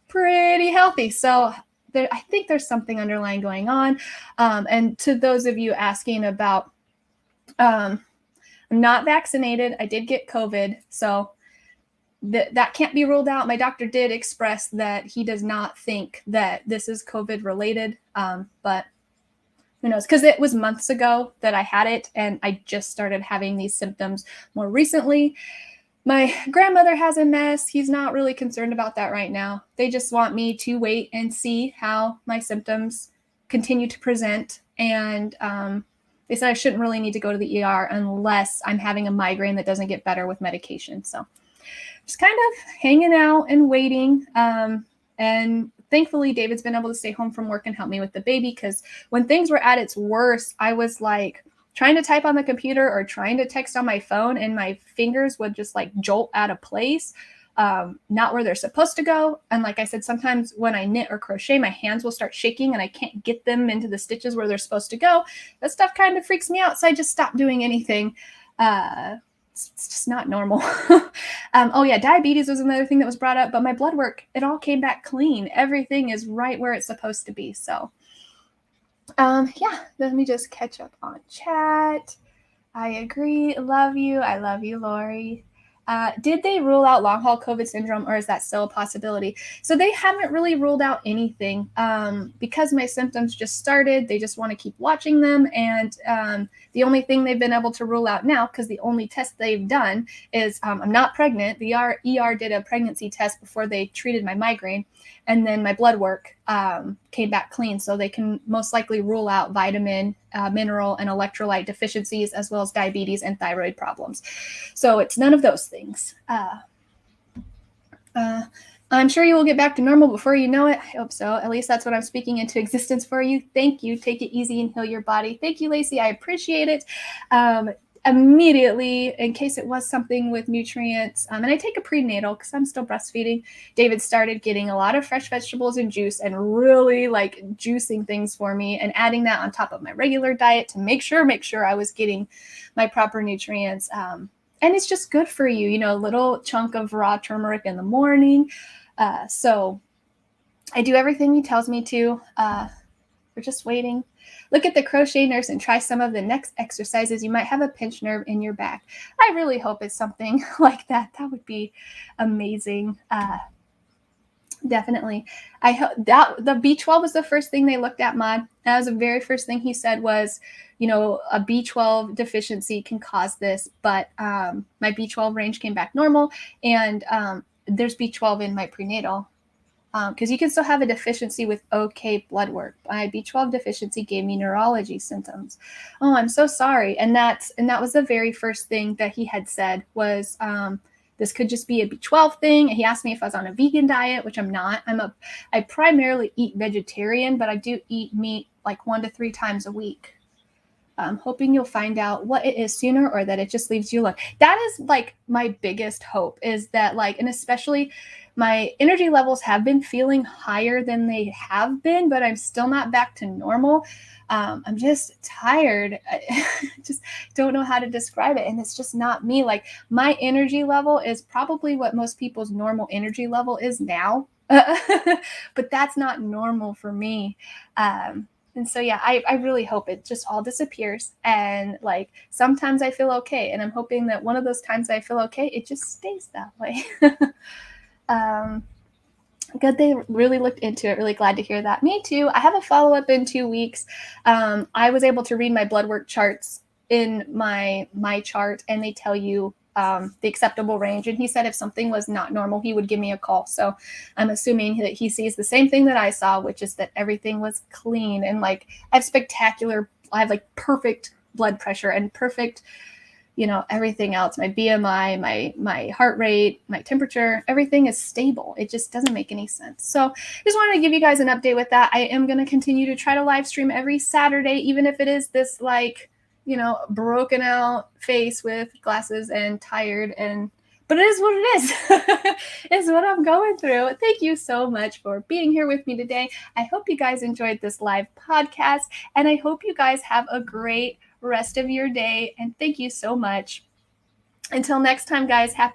Speaker 1: pretty healthy. So I think there's something underlying going on. And to those of you asking about, I'm not vaccinated. I did get COVID. So that can't be ruled out. My doctor did express that he does not think that this is COVID related. But who knows? Because it was months ago that I had it, and I just started having these symptoms more recently. My grandmother has MS. He's not really concerned about that right now. They just want me to wait and see how my symptoms continue to present. And they said I shouldn't really need to go to the ER unless I'm having a migraine that doesn't get better with medication. So just kind of hanging out and waiting. And thankfully, David's been able to stay home from work and help me with the baby, because when things were at its worst, I was like trying to type on the computer or trying to text on my phone, and my fingers would just like jolt out of place, not where they're supposed to go. And like I said, sometimes when I knit or crochet, my hands will start shaking and I can't get them into the stitches where they're supposed to go. That stuff kind of freaks me out, so I just stopped doing anything. It's just not normal. Oh yeah, diabetes was another thing that was brought up, but my blood work, it all came back clean. Everything is right where it's supposed to be. So yeah, let me just catch up on chat. I agree. Love you. I love you, Lori. Did they rule out long haul COVID syndrome, or is that still a possibility? So they haven't really ruled out anything because my symptoms just started. They just want to keep watching them. And the only thing they've been able to rule out now, because the only test they've done is I'm not pregnant. The ER did a pregnancy test before they treated my migraine. And then my blood work came back clean. So they can most likely rule out vitamin, mineral, and electrolyte deficiencies, as well as diabetes and thyroid problems. So it's none of those things. I'm sure you will get back to normal before you know it. I hope so. At least that's what I'm speaking into existence for you. Thank you. Take it easy and heal your body. Thank you, Lacey. I appreciate it. Immediately, in case it was something with nutrients, and I take a prenatal because I'm still breastfeeding, David started getting a lot of fresh vegetables and juice and really like juicing things for me and adding that on top of my regular diet to make sure I was getting my proper nutrients. And it's just good for you, a little chunk of raw turmeric in the morning. So I do everything he tells me to. We're just waiting. Look at the crochet nurse and try some of the next exercises. You might have a pinched nerve in your back. I really hope it's something like that. That would be amazing. Definitely. I hope that the B12 was the first thing they looked at, Mod. That was the very first thing he said was, a B12 deficiency can cause this, but my B12 range came back normal, and there's B12 in my prenatal. Because you can still have a deficiency with okay blood work. My B12 deficiency gave me neurology symptoms. Oh, I'm so sorry. And that was the very first thing that he had said was this could just be a B12 thing. He asked me if I was on a vegan diet, which I'm not. I primarily eat vegetarian, but I do eat meat like 1 to 3 times a week. I'm hoping you'll find out what it is sooner, or that it just leaves you alone. That is like my biggest hope, is that and especially my energy levels have been feeling higher than they have been, but I'm still not back to normal. I'm just tired. I just don't know how to describe it. And it's just not me. Like my energy level is probably what most people's normal energy level is now, but that's not normal for me. And so, yeah, I really hope it just all disappears. And like, sometimes I feel okay. And I'm hoping that one of those times I feel okay, it just stays that way. Good. They really looked into it. Really glad to hear that. Me too. I have a follow-up in 2 weeks. I was able to read my blood work charts in my chart, and they tell you the acceptable range. And he said if something was not normal, he would give me a call. So I'm assuming that he sees the same thing that I saw, which is that everything was clean. And like, I have like perfect blood pressure and perfect, everything else, my BMI, my heart rate, my temperature, everything is stable. It just doesn't make any sense. So just wanted to give you guys an update with that. I am going to continue to try to live stream every Saturday, even if it is this like broken out face with glasses and tired, but it is what it is. It's what I'm going through. Thank you so much for being here with me today. I hope you guys enjoyed this live podcast, and I hope you guys have a great rest of your day. And thank you so much. Until next time, guys, happy